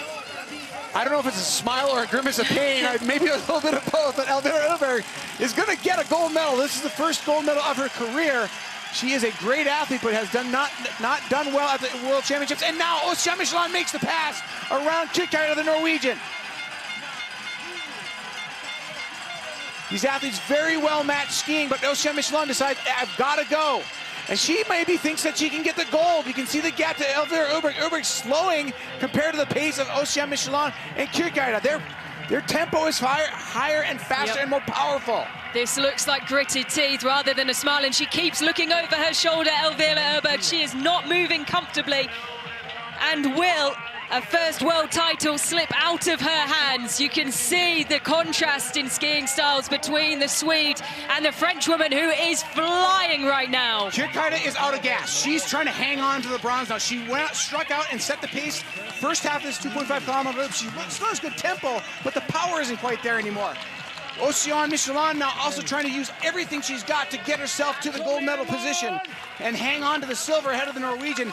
I don't know if it's a smile or a grimace of pain, maybe a little bit of both, but Elvira Öberg is going to get a gold medal. This is the first gold medal of her career. She is a great athlete, but has not done well at the World Championships. And now Oceane Michelon makes the pass around Kirkegaard of the Norwegian. These athletes very well matched skiing, but Oceane Michelon decides, I've got to go. And she maybe thinks that she can get the gold. You can see the gap to Elvira Öberg. Öberg slowing compared to the pace of Oceane Michelon and Kirkegaard. Their tempo is higher and faster and more powerful. This looks like gritted teeth rather than a smile, and she keeps looking over her shoulder, Elvira Öberg. She is not moving comfortably, and will a first world title slip out of her hands. You can see the contrast in skiing styles between the Swede and the French woman, who is flying right now. Kirkegaard is out of gas. She's trying to hang on to the bronze now. She struck out and set the pace. First half of this 2.5 kilometer loop, she still has good tempo, but the power isn't quite there anymore. Oceane Michelon now also trying to use everything she's got to get herself to the gold medal position and hang on to the silver ahead of the Norwegian.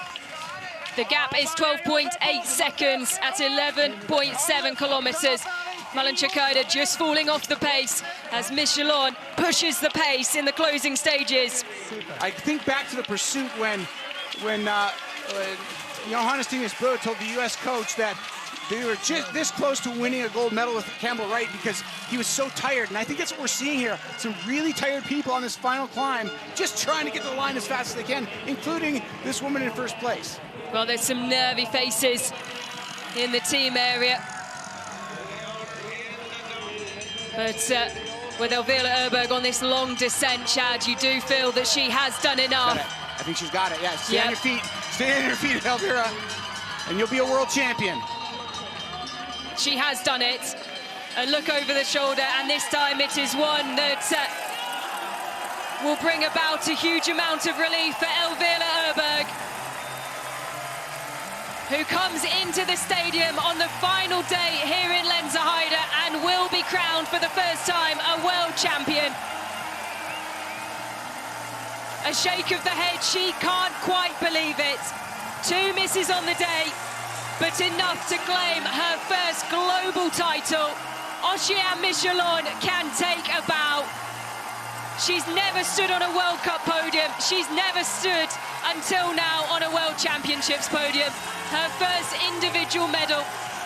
The gap is 12.8 seconds at 11.7 kilometers. Marin Kirkegaard just falling off the pace as Michelon pushes the pace in the closing stages. I think back to the pursuit when Johannes Tinus Bø told the U.S. coach that They were just this close to winning a gold medal with Campbell Wright because he was so tired. And I think that's what we're seeing here. Some really tired people on this final climb, just trying to get to the line as fast as they can, including this woman in first place. Well, there's some nervy faces in the team area. But with Elvira Öberg on this long descent, Chad, you do feel that she has done enough. I think she's got it, yeah. Stay on your feet. Stay on your feet, Elvira, and you'll be a world champion. She has done it. A look over the shoulder, and this time it is one that will bring about a huge amount of relief for Elvira Öberg, who comes into the stadium on the final day here in Lenzerheide and will be crowned for the first time a world champion. A shake of the head, she can't quite believe it. 2 misses on the day, but enough to claim her first global title. Oceane Michelon can take a bow. She's never stood on a World Cup podium. She's never stood until now on a World Championships podium. Her first individual medal,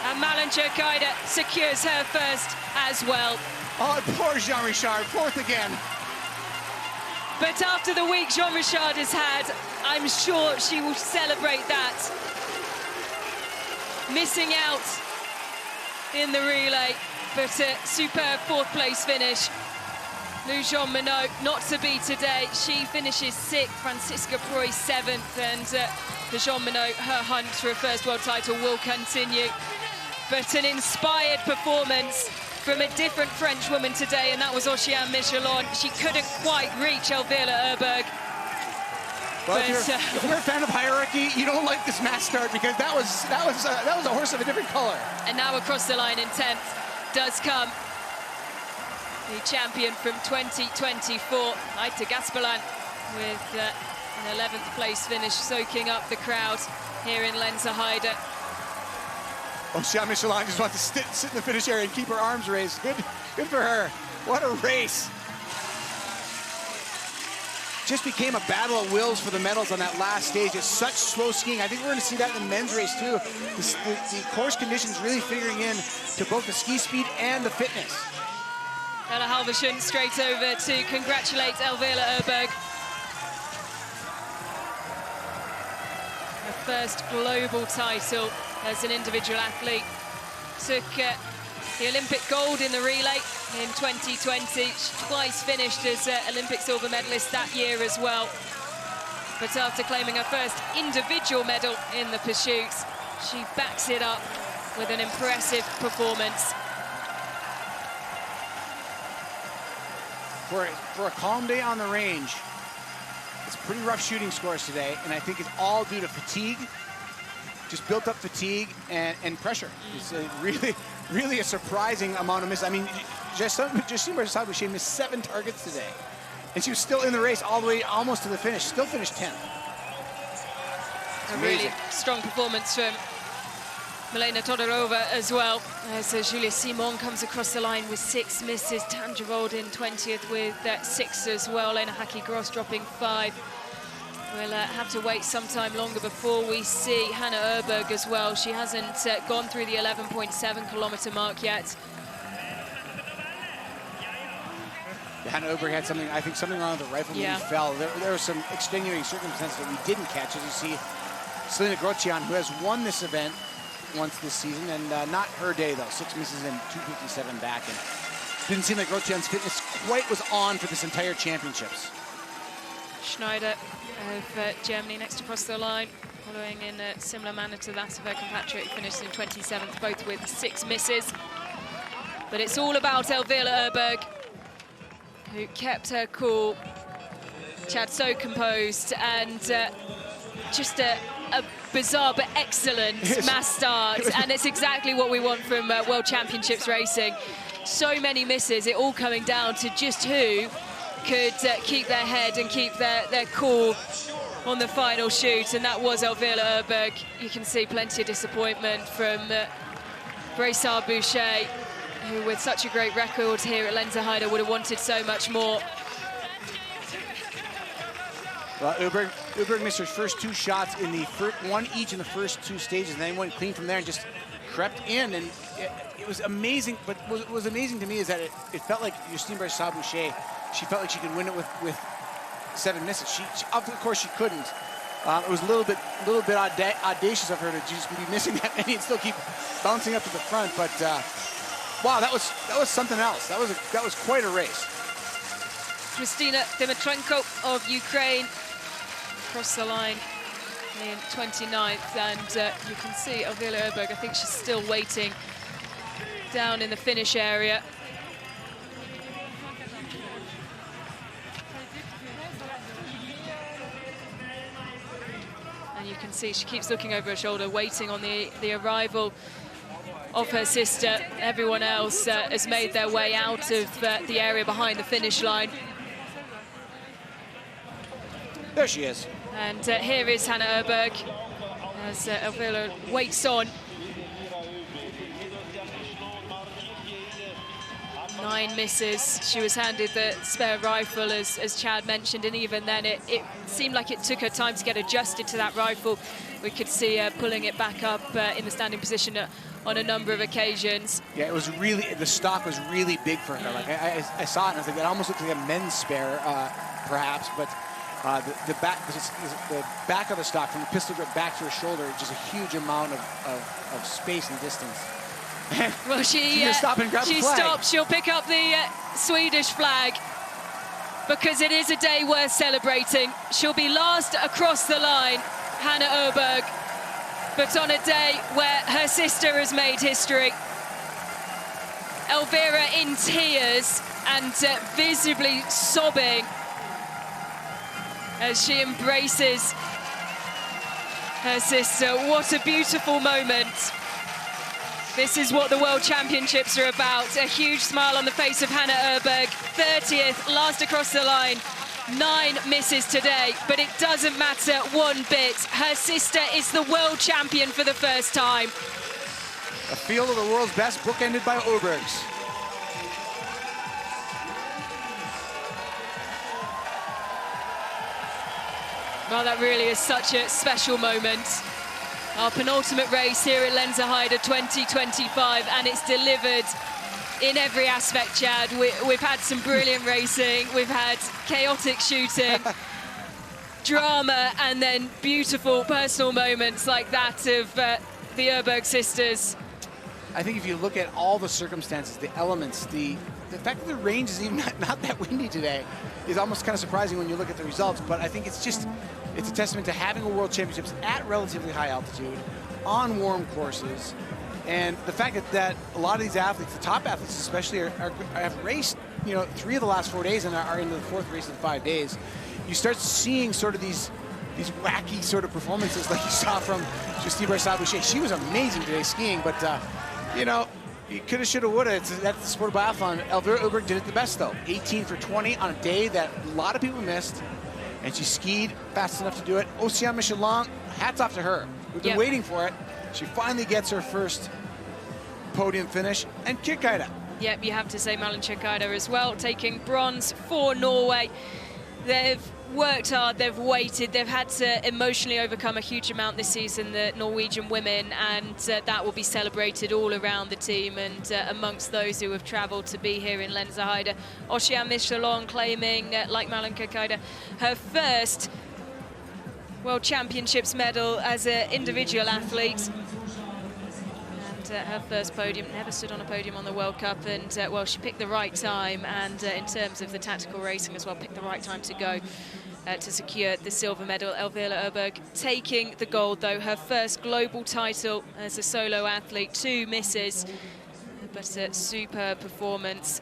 and Malin Cerkaida secures her first as well. Oh, poor Jean Richard, fourth again. But after the week Jean Richard has had, I'm sure she will celebrate that. Missing out in the relay, but a superb fourth place finish. Lou Jean Monod not to be today. She finishes 6th, Francisca Preuss 7th, and for Jean Monod, her hunt for a first world title will continue. But an inspired performance from a different French woman today, and that was Oceane Michelon. She couldn't quite reach Elvira Öberg. Well, if you're a fan of hierarchy, you don't like this mass start because that was a horse of a different color. And now across the line in 10th does come the champion from 2024, Maite Gaspalan, with an 11th place finish, soaking up the crowd here in Lenzerheide. Oceane Michelon just wants to sit in the finish area and keep her arms raised. Good for her. What a race. Just became a battle of wills for the medals on that last stage. It's such slow skiing. I think we're going to see that in the men's race too. The course conditions really figuring in to both the ski speed and the fitness. Ella Halvorsen straight over to congratulate Elvira Öberg. Her first global title as an individual athlete. Took the Olympic gold in the relay in 2020. She twice finished as Olympic silver medalist that year as well. But after claiming her first individual medal in the pursuits, she backs it up with an impressive performance. For a calm day on the range, it's pretty rough shooting scores today, and I think it's all due to fatigue, just built up fatigue and pressure. It's really a surprising amount of misses. I mean, Justine Bouchard missed 7 targets today, and she was still in the race all the way almost to the finish, still finished 10th. A really strong performance from Milena Todorova as well, as Julia Simon comes across the line with 6 misses. Tanja Voldin 20th with 6 as well. Lena Haki-Gross dropping 5. We'll have to wait some time longer before we see Hannah Öberg as well. She hasn't gone through the 11.7 kilometer mark yet. Hannah Öberg had something, I think something wrong with the rifle when he fell. There were some extenuating circumstances that we didn't catch, as you see Selena Grosjean, who has won this event once this season, and not her day though. 6 misses and 257 back, and didn't seem like Grosjean's fitness quite was on for this entire championships. Schneider of Germany next across the line, following in a similar manner to that of her compatriot, who finished in 27th, both with 6 misses. But it's all about Elvira Öberg, who kept her cool. Chad, so composed, and just a bizarre but excellent mass start, and it's exactly what we want from World Championships racing. So many misses, it all coming down to just who could keep their head and keep their cool on the final shoot, and that was Elvira Öberg. You can see plenty of disappointment from Brassard Boucher, who with such a great record here at Lenzerheide would have wanted so much more. Well, Öberg missed her first 2 shots in the one each in the first 2 stages, and then went clean from there and just crept in, and it was amazing. But what was amazing to me is that it felt like Justine Barrett-Boucher, she felt like she could win it with 7 misses. She of course she couldn't. It was a little bit audacious of her to just be missing that many and still keep bouncing up to the front. But wow, that was something else. That was quite a race. Kristina Dmytrenko of Ukraine across the line in 29th, and you can see Elvira Öberg, I think she's still waiting down in the finish area. And you can see she keeps looking over her shoulder, waiting on the arrival of her sister. Everyone else has made their way out of the area behind the finish line. There she is. And here is Hanna Öberg as Elvira waits on. 9 misses. She was handed the spare rifle, as Chad mentioned, and even then it seemed like it took her time to get adjusted to that rifle. We could see her pulling it back up in the standing position on a number of occasions. Yeah, it was really, the stock was really big for her. Like I saw it and I was like, it almost looked like a men's spare, perhaps, but the back of the stock, from the pistol grip back to her shoulder, just a huge amount of space and distance. Well, she stops. She'll pick up the Swedish flag because it is a day worth celebrating. She'll be last across the line, Hanna Öberg, but on a day where her sister has made history. Elvira in tears and visibly sobbing as she embraces her sister. What a beautiful moment. This is what the World Championships are about. A huge smile on the face of Hanna Öberg. 30th, last across the line. 9 misses today, but it doesn't matter one bit. Her sister is the world champion for the first time. A field of the world's best, bookended by Öbergs. Well, that really is such a special moment. Our penultimate race here at Lenzerheide 2025, and it's delivered in every aspect, Chad. We've had some brilliant racing, we've had chaotic shooting, drama, and then beautiful personal moments like that of the Öberg sisters. I think if you look at all the circumstances, the elements, the fact that the range is even not that windy today is almost kind of surprising when you look at the results. But I think it's a testament to having a World Championships at relatively high altitude, on warm courses, and the fact that a lot of these athletes, the top athletes especially, have raced, 3 of the last 4 days and are into the 4th race in 5 days. You start seeing sort of these wacky sort of performances like you saw from Justine Barrett-Boucher. She was amazing today skiing, but you coulda, shoulda, woulda. That's the sport of biathlon. Elvira Öberg did it the best, though. 18 for 20 on a day that a lot of people missed, and she skied fast enough to do it. Oceane Michelin, hats off to her. We've been waiting for it. She finally gets her first podium finish. And Kirkeide. Yep, you have to say Malin Kirkeide as well, taking bronze for Norway. They've worked hard, they've waited, they've had to emotionally overcome a huge amount this season, the Norwegian women, and that will be celebrated all around the team and amongst those who have travelled to be here in Lenzerheide. Oceane Michelin claiming, like Malin Kirkeide, her first World Championships medal as an individual athlete. And her first podium, never stood on a podium on the World Cup, and well, she picked the right time, and in terms of the tactical racing as well, picked the right time to go to secure the silver medal. Elvira Öberg taking the gold, though, her first global title as a solo athlete. 2 misses, but a superb performance,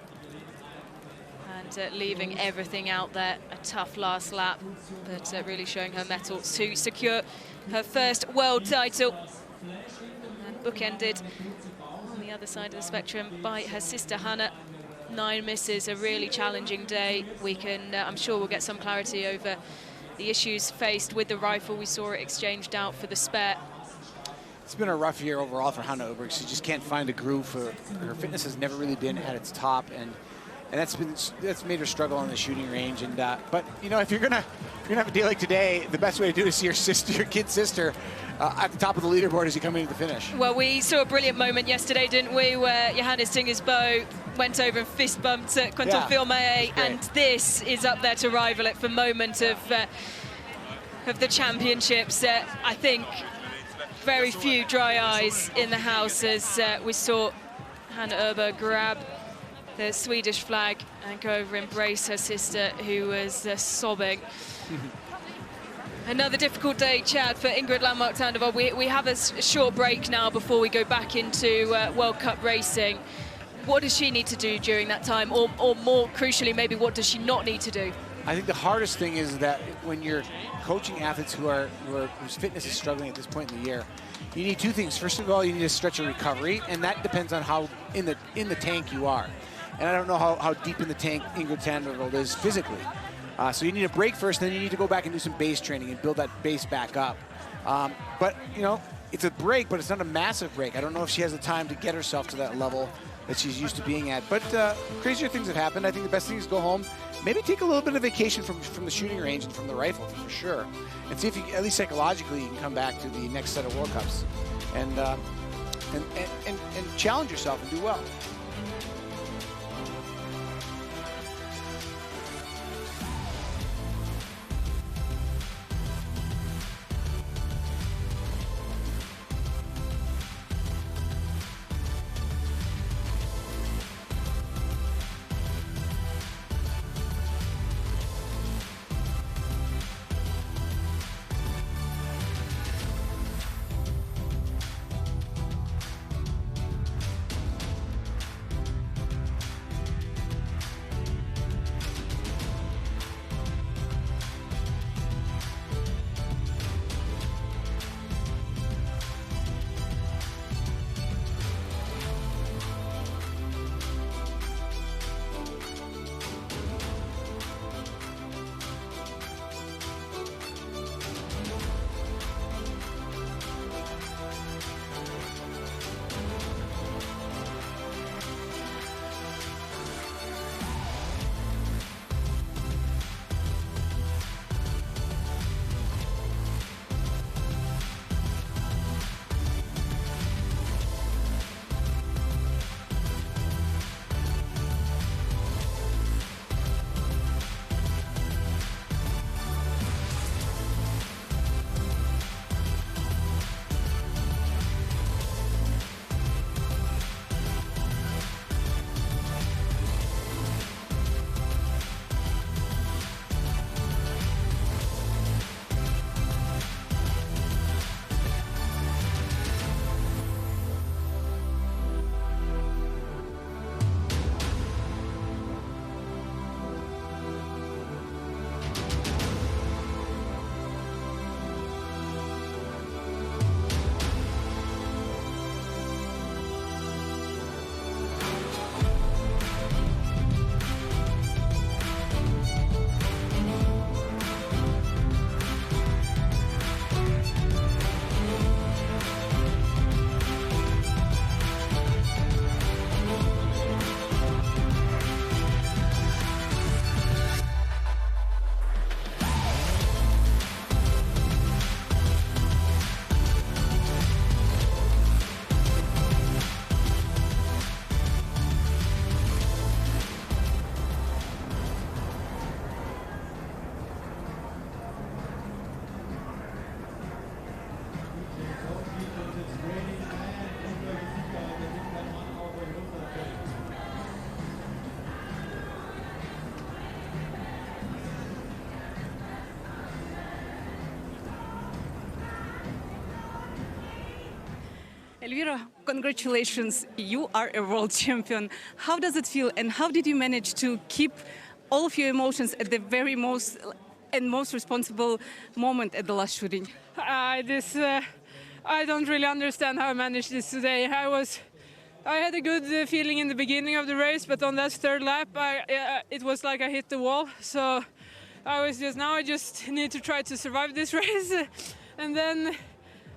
and leaving everything out there. A tough last lap, but really showing her mettle to secure her first world title. And bookended on the other side of the spectrum by her sister Hanna. 9 misses, a really challenging day. We can, I'm sure we'll get some clarity over the issues faced with the rifle. We saw it exchanged out for the spare. It's been a rough year overall for Hanna Öberg. She just can't find a groove. Her fitness has never really been at its top, and and that's made her struggle on the shooting range. And but you know, if you're gonna have a day like today, the best way to do it is see your kid's sister at the top of the leaderboard as you come into the finish. Well, we saw a brilliant moment yesterday, didn't we, where Johannes Tingersbo went over and fist bumped Quentin Vilmaer, and this is up there to rival it for moment of the championships. I think very few dry eyes in the house as we saw Hanna Öberg grab the Swedish flag and go over and embrace her sister, who was sobbing. Another difficult day, Chad, for Ingrid Landmark Tandeveld. We have a short break now before we go back into World Cup racing. What does she need to do during that time? Or more crucially, maybe what does she not need to do? I think the hardest thing is that when you're coaching athletes whose fitness is struggling at this point in the year, you need two things. First of all, you need a stretch of recovery, and that depends on how in the tank you are. And I don't know how deep in the tank Ingrid Tandeveld is physically. So you need a break first, then you need to go back and do some base training and build that base back up. But, you know, it's a break, but it's not a massive break. I don't know if she has the time to get herself to that level that she's used to being at. But crazier things have happened. I think the best thing is go home, maybe take a little bit of vacation from the shooting range and from the rifle, for sure, and see if you, at least psychologically, you can come back to the next set of World Cups and challenge yourself and do well. Elvira, congratulations, you are a world champion. How does it feel, and how did you manage to keep all of your emotions at the very most responsible moment at the last shooting? I don't really understand how I managed this today. I had a good feeling in the beginning of the race, but on that third lap, it was like I hit the wall. So I just need to try to survive this race. And then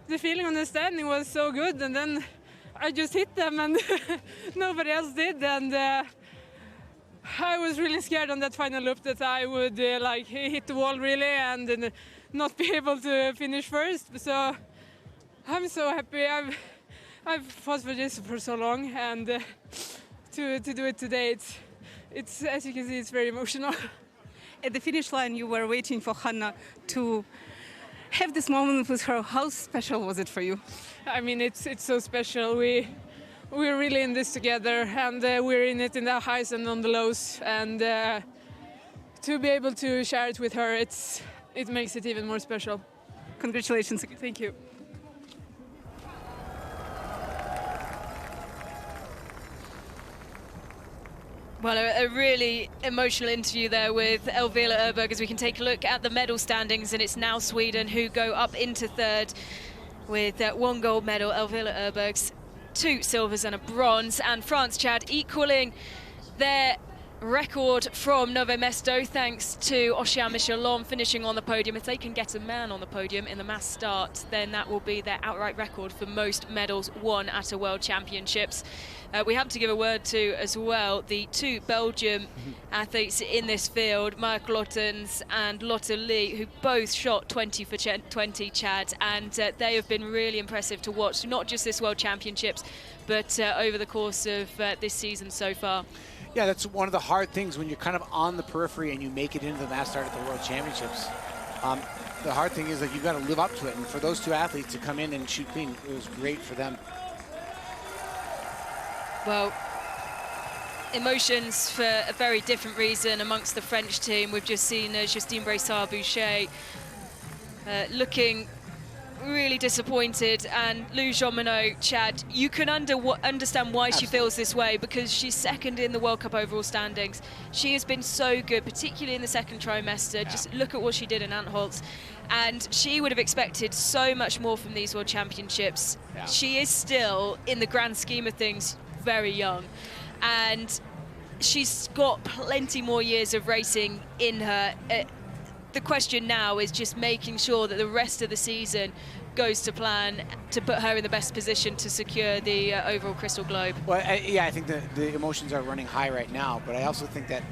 the feeling on the standing was so good, and then I just hit them, and nobody else did. And I was really scared on that final loop that I would like hit the wall really and not be able to finish first. So I'm so happy. I've fought for this for so long, and to do it today, it's as you can see, it's very emotional. At the finish line, you were waiting for Hannah to have this moment with her. How special was it for you? I mean, it's so special. We're really in this together, and we're in it in the highs and on the lows. And to be able to share it with her, it makes it even more special. Congratulations. Thank you. Well, a really emotional interview there with Elvira Öberg as we can take a look at the medal standings, and it's now Sweden who go up into third with 1 gold medal, Elvira Öberg's 2 silvers and a bronze, and France, Chad, equaling their record from Nové Mesto thanks to Oceane Michelon finishing on the podium. If they can get a man on the podium in the mass start, then that will be their outright record for most medals won at a World Championships. We have to give a word to as well the 2 Belgium athletes in this field, Mark Lottens and Lotte Lee, who both shot 20 for 20, Chad, and they have been really impressive to watch, not just this World Championships, but over the course of this season so far. Yeah, that's one of the hard things when you're kind of on the periphery and you make it into the mass start at the World Championships. The hard thing is that you've got to live up to it, and for those 2 athletes to come in and shoot clean, it was great for them. Well, emotions for a very different reason amongst the French team. We've just seen Justine Bressard-Boucher looking really disappointed, and Lou Jean-Monod, Chad, you can understand why she feels this way, because she's second in the World Cup overall standings. She has been so good, particularly in the second trimester. Just look at what she did in Antholz, and she would have expected so much more from these World Championships. She is still, in the grand scheme of things, very young, and she's got plenty more years of racing in her. The question now is just making sure that the rest of the season goes to plan to put her in the best position to secure the overall Crystal Globe. Well, I think the emotions are running high right now, but I also think that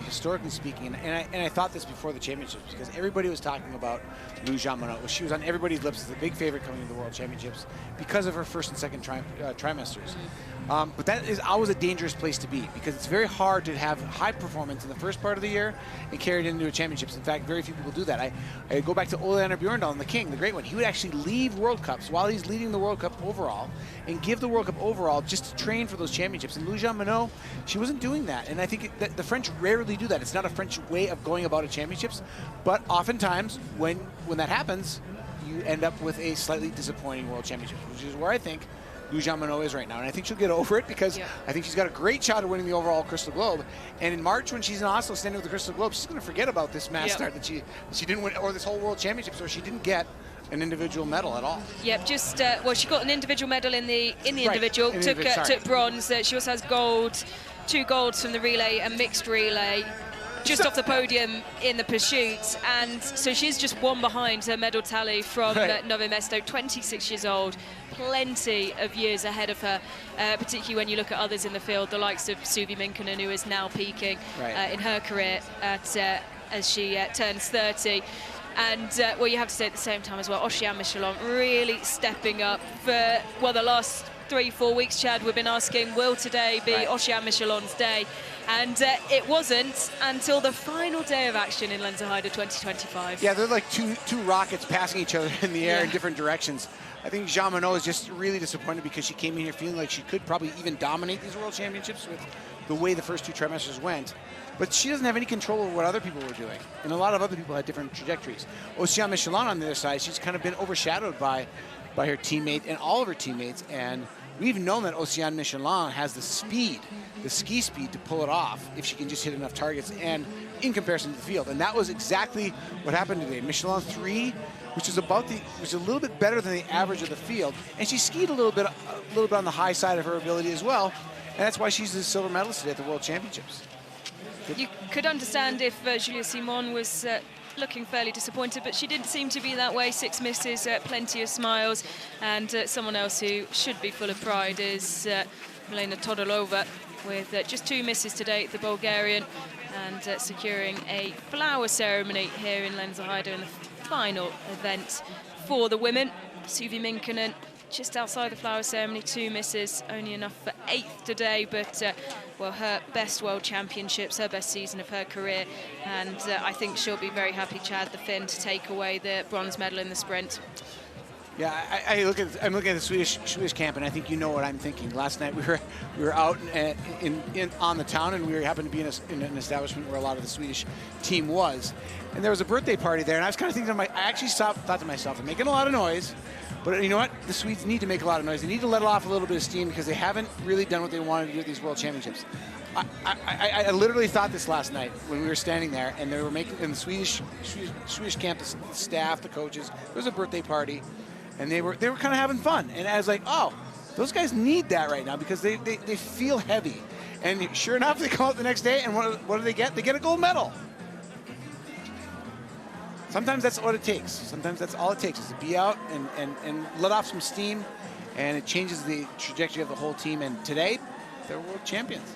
historically speaking, and I thought this before the championships, because everybody was talking about Lou Jean-Monod. She was on everybody's lips as the big favorite coming to the World Championships because of her first and second trimesters. But that is always a dangerous place to be, because it's very hard to have high performance in the first part of the year and carry it into a championships. In fact, very few people do that. I go back to Ole Einar Bjørndalen, the king, the great one. He would actually leave World Cups while he's leading the World Cup overall and give the World Cup overall just to train for those championships. And Lou Jean-Monod, she wasn't doing that. And I think that the French rarely do that. It's not a French way of going about a championships, but oftentimes when that happens, you end up with a slightly disappointing World Championships, which is where I think Lou Jean-Monod is right now. And I think she'll get over it, because I think she's got a great shot at winning the overall Crystal Globe. And in March, when she's in Oslo standing with the Crystal Globe, she's going to forget about this mass start that she didn't win, or this whole World Championships, or she didn't get an individual medal at all. Yep, just well, she got an individual medal in the individual, took bronze. She also has gold, 2 golds from the relay and mixed relay, just off the podium in the pursuit, and so she's just 1 behind her medal tally from Nové Mesto, 26 years old, plenty of years ahead of her, particularly when you look at others in the field, the likes of Suvi Minkkinen, who is now peaking in her career as she turns 30. And, well, you have to say at the same time as well, Oceane Michelon really stepping up for, well, the last 3-4 weeks, Chad, we've been asking, will today be Oceane Michelon's day? And it wasn't until the final day of action in Lenzerheide 2025. Yeah, they're like two rockets passing each other in the air in different directions. I think Jean-Monod is just really disappointed because she came in here feeling like she could probably even dominate these World Championships with the way the first 2 trimesters went. But she doesn't have any control over what other people were doing. And a lot of other people had different trajectories. Oceane Michelon on the other side, she's kind of been overshadowed by her teammate and all of her teammates. And we've known that Oceane Michelon has the speed, the ski speed, to pull it off if she can just hit enough targets and in comparison to the field. And that was exactly what happened today. Michelon 3, which is a little bit better than the average of the field. And she skied a little bit on the high side of her ability as well. And that's why she's the silver medalist today at the World Championships. You could understand if Julia Simon was looking fairly disappointed, but she didn't seem to be that way. 6 misses, plenty of smiles, and someone else who should be full of pride is Milena Todorova. with just 2 misses to date, the Bulgarian, and securing a flower ceremony here in Lenzerheide in the final event for the women. Suvi Minkkinen just outside the flower ceremony, 2 misses, only enough for 8th today, but well, her best World Championships, her best season of her career, and I think she'll be very happy, Chad, the Finn, to take away the bronze medal in the sprint. Yeah, I'm looking at the Swedish camp, and I think you know what I'm thinking. Last night we were out on the town, and we happened to be in an establishment where a lot of the Swedish team was, and there was a birthday party there, and I was kind of thinking, I actually thought to myself, I'm making a lot of noise, but you know what? The Swedes need to make a lot of noise. They need to let off a little bit of steam because they haven't really done what they wanted to do at these World Championships. I literally thought this last night when we were standing there, and they were making in the Swedish campus staff, the coaches. There was a birthday party. And they were kind of having fun. And I was like, oh, those guys need that right now because they feel heavy. And sure enough, they come out the next day, and what do they get? They get a gold medal. Sometimes that's what it takes. Sometimes that's all it takes is to be out and let off some steam, and it changes the trajectory of the whole team. And today, they're world champions.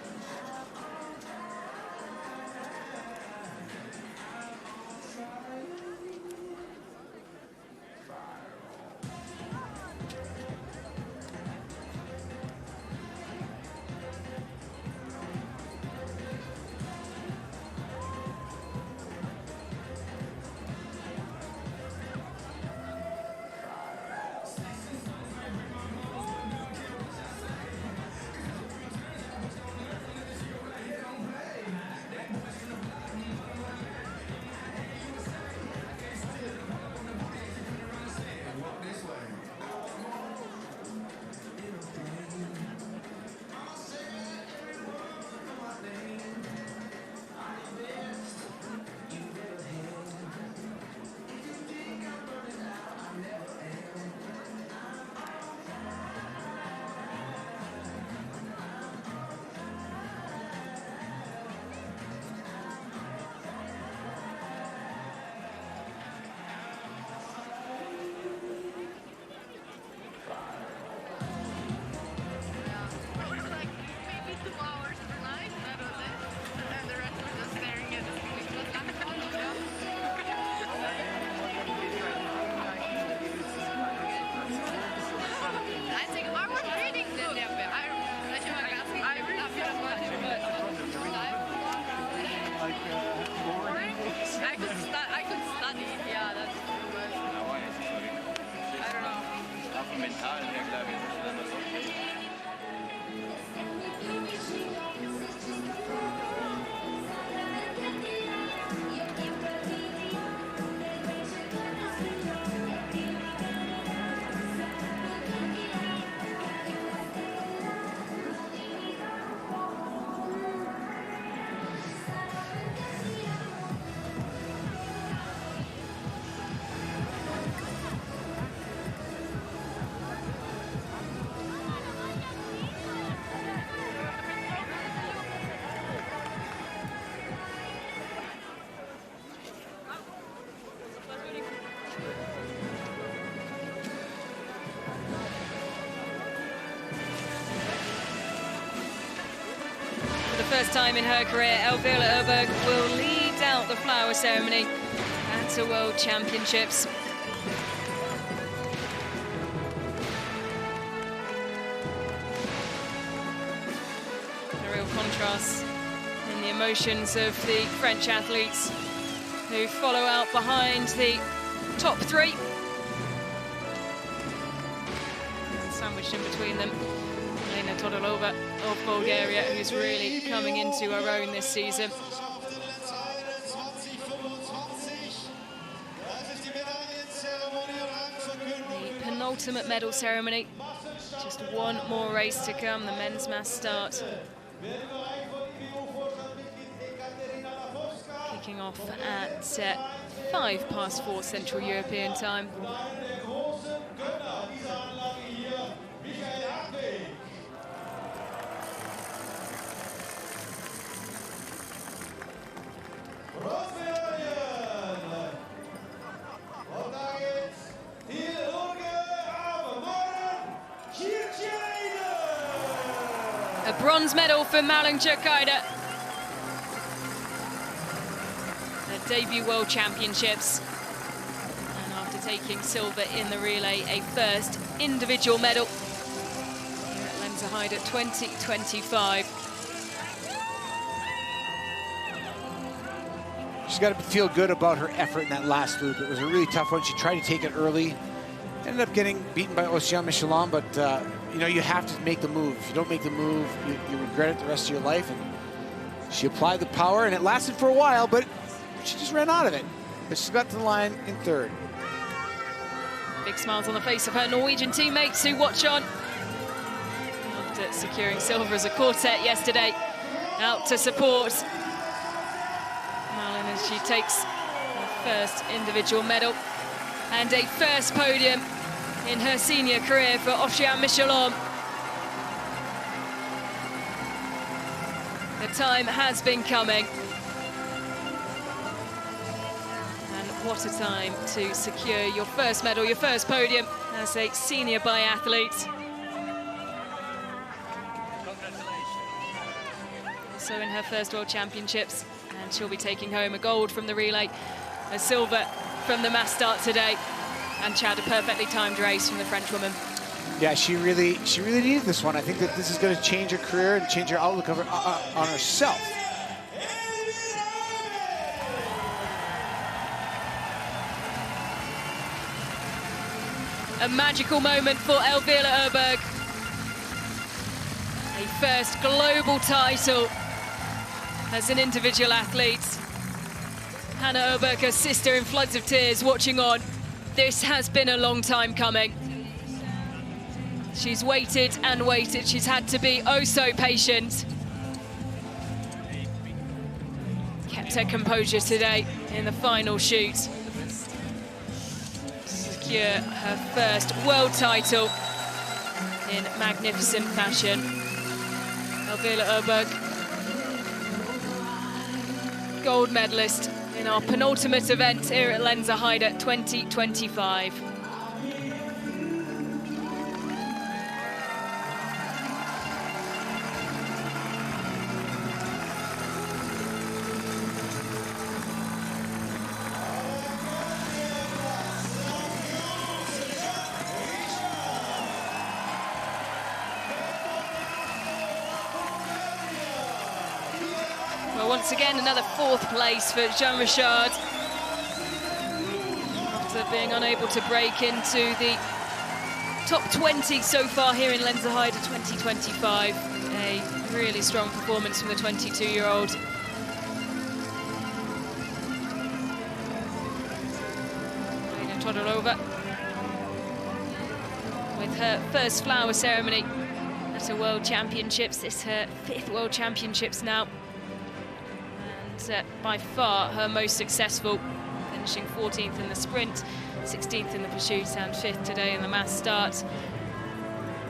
First time in her career, Elvira Öberg will lead out the flower ceremony at the World Championships. A real contrast in the emotions of the French athletes who follow out behind the top 3. And sandwiched in between them, Elena Todorova of Bulgaria, who's really coming into her own this season. The penultimate medal ceremony. Just one more race to come, the men's mass start. Kicking off at 4:05 Central European time. A bronze medal for Malung Churkaida. Her debut World Championships. And after taking silver in the relay, a first individual medal here at Lenzerheide 2025. She's got to feel good about her effort in that last loop. It was a really tough one. She tried to take it early. Ended up getting beaten by Oceane Michelin, but you know, you have to make the move. If you don't make the move, you regret it the rest of your life. And she applied the power, and it lasted for a while, but she just ran out of it. But she's got to the line in third. Big smiles on the face of her Norwegian teammates who watch on. After securing silver as a quartet yesterday, out to support Malung as she takes her first individual medal and a first podium in her senior career for Oceane Michelin. The time has been coming. And what a time to secure your first medal, your first podium as a senior biathlete. Also in her first World Championships, and she'll be taking home a gold from the relay, a silver from the mass start today, and Chad, a perfectly timed race from the French woman. Yeah, she really needed this one. I think that this is going to change her career and change her outlook of on herself. A magical moment for Elvira Öberg. A first global title as an individual athlete. Hannah Öberg, her sister, in floods of tears, watching on. This has been a long time coming. She's waited and waited. She's had to be oh so patient. Kept her composure today in the final shoot. Secure her first world title in magnificent fashion. Elvira Öberg, gold medalist in our penultimate event here at Lenzerheide 2025. Well, once again, another fourth place for Jean Richard. After being unable to break into the top 20 so far here in Lenzerheide 2025. A really strong performance from the 22-year-old. Elina Todorova with her first flower ceremony at a World Championships. This is her 5th World Championships now. By far her most successful, finishing 14th in the sprint, 16th in the pursuit, and 5th today in the mass start.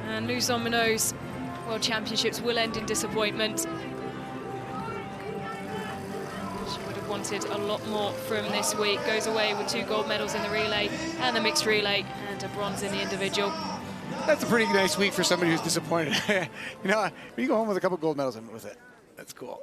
And Luzon Minot's World Championships will end in disappointment. She would have wanted a lot more from this week. Goes away with 2 gold medals in the relay and the mixed relay, and a bronze in the individual. That's a pretty nice week for somebody who's disappointed. You know, you go home with a couple gold medals with it. That's cool.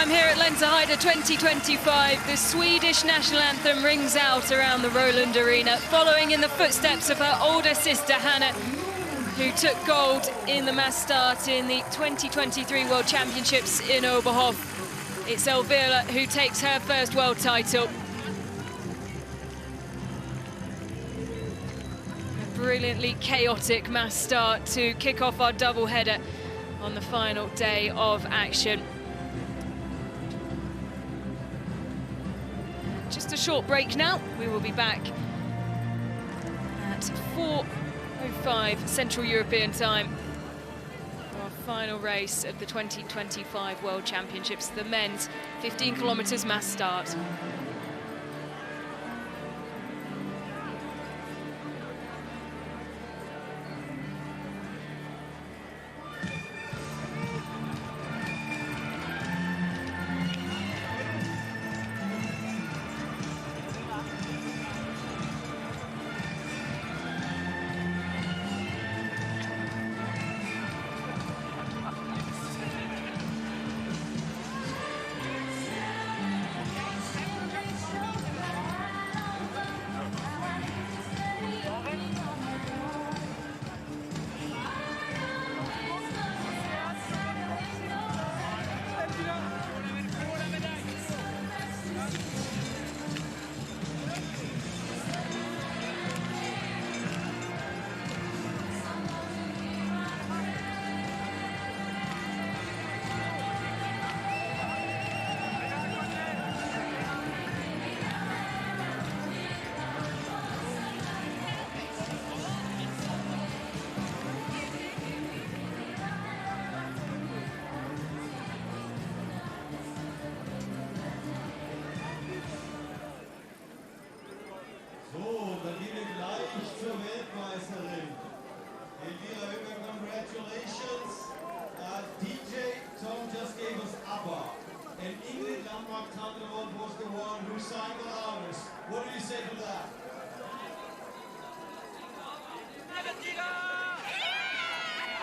time here at Lenzerheide 2025. The Swedish national anthem rings out around the Roland Arena, following in the footsteps of her older sister Hannah, who took gold in the mass start in the 2023 World Championships in Oberhof. It's Elvira who takes her first world title. A brilliantly chaotic mass start to kick off our double-header on the final day of action. Just a short break now. We will be back at 4:05 Central European time for our final race of the 2025 World Championships, the men's 15 kilometers mass start.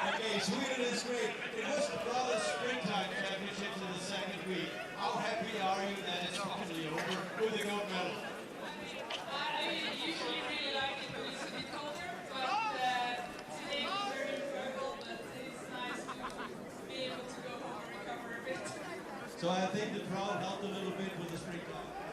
Okay, Sweden is great. It was rather springtime championships in the second week. How happy are you that it's finally over with the gold medal? I usually really like it when it's a bit colder, but today was very enjoyable, but it's nice to be able to go home and recover a bit. So I think the crowd helped a little bit with the springtime.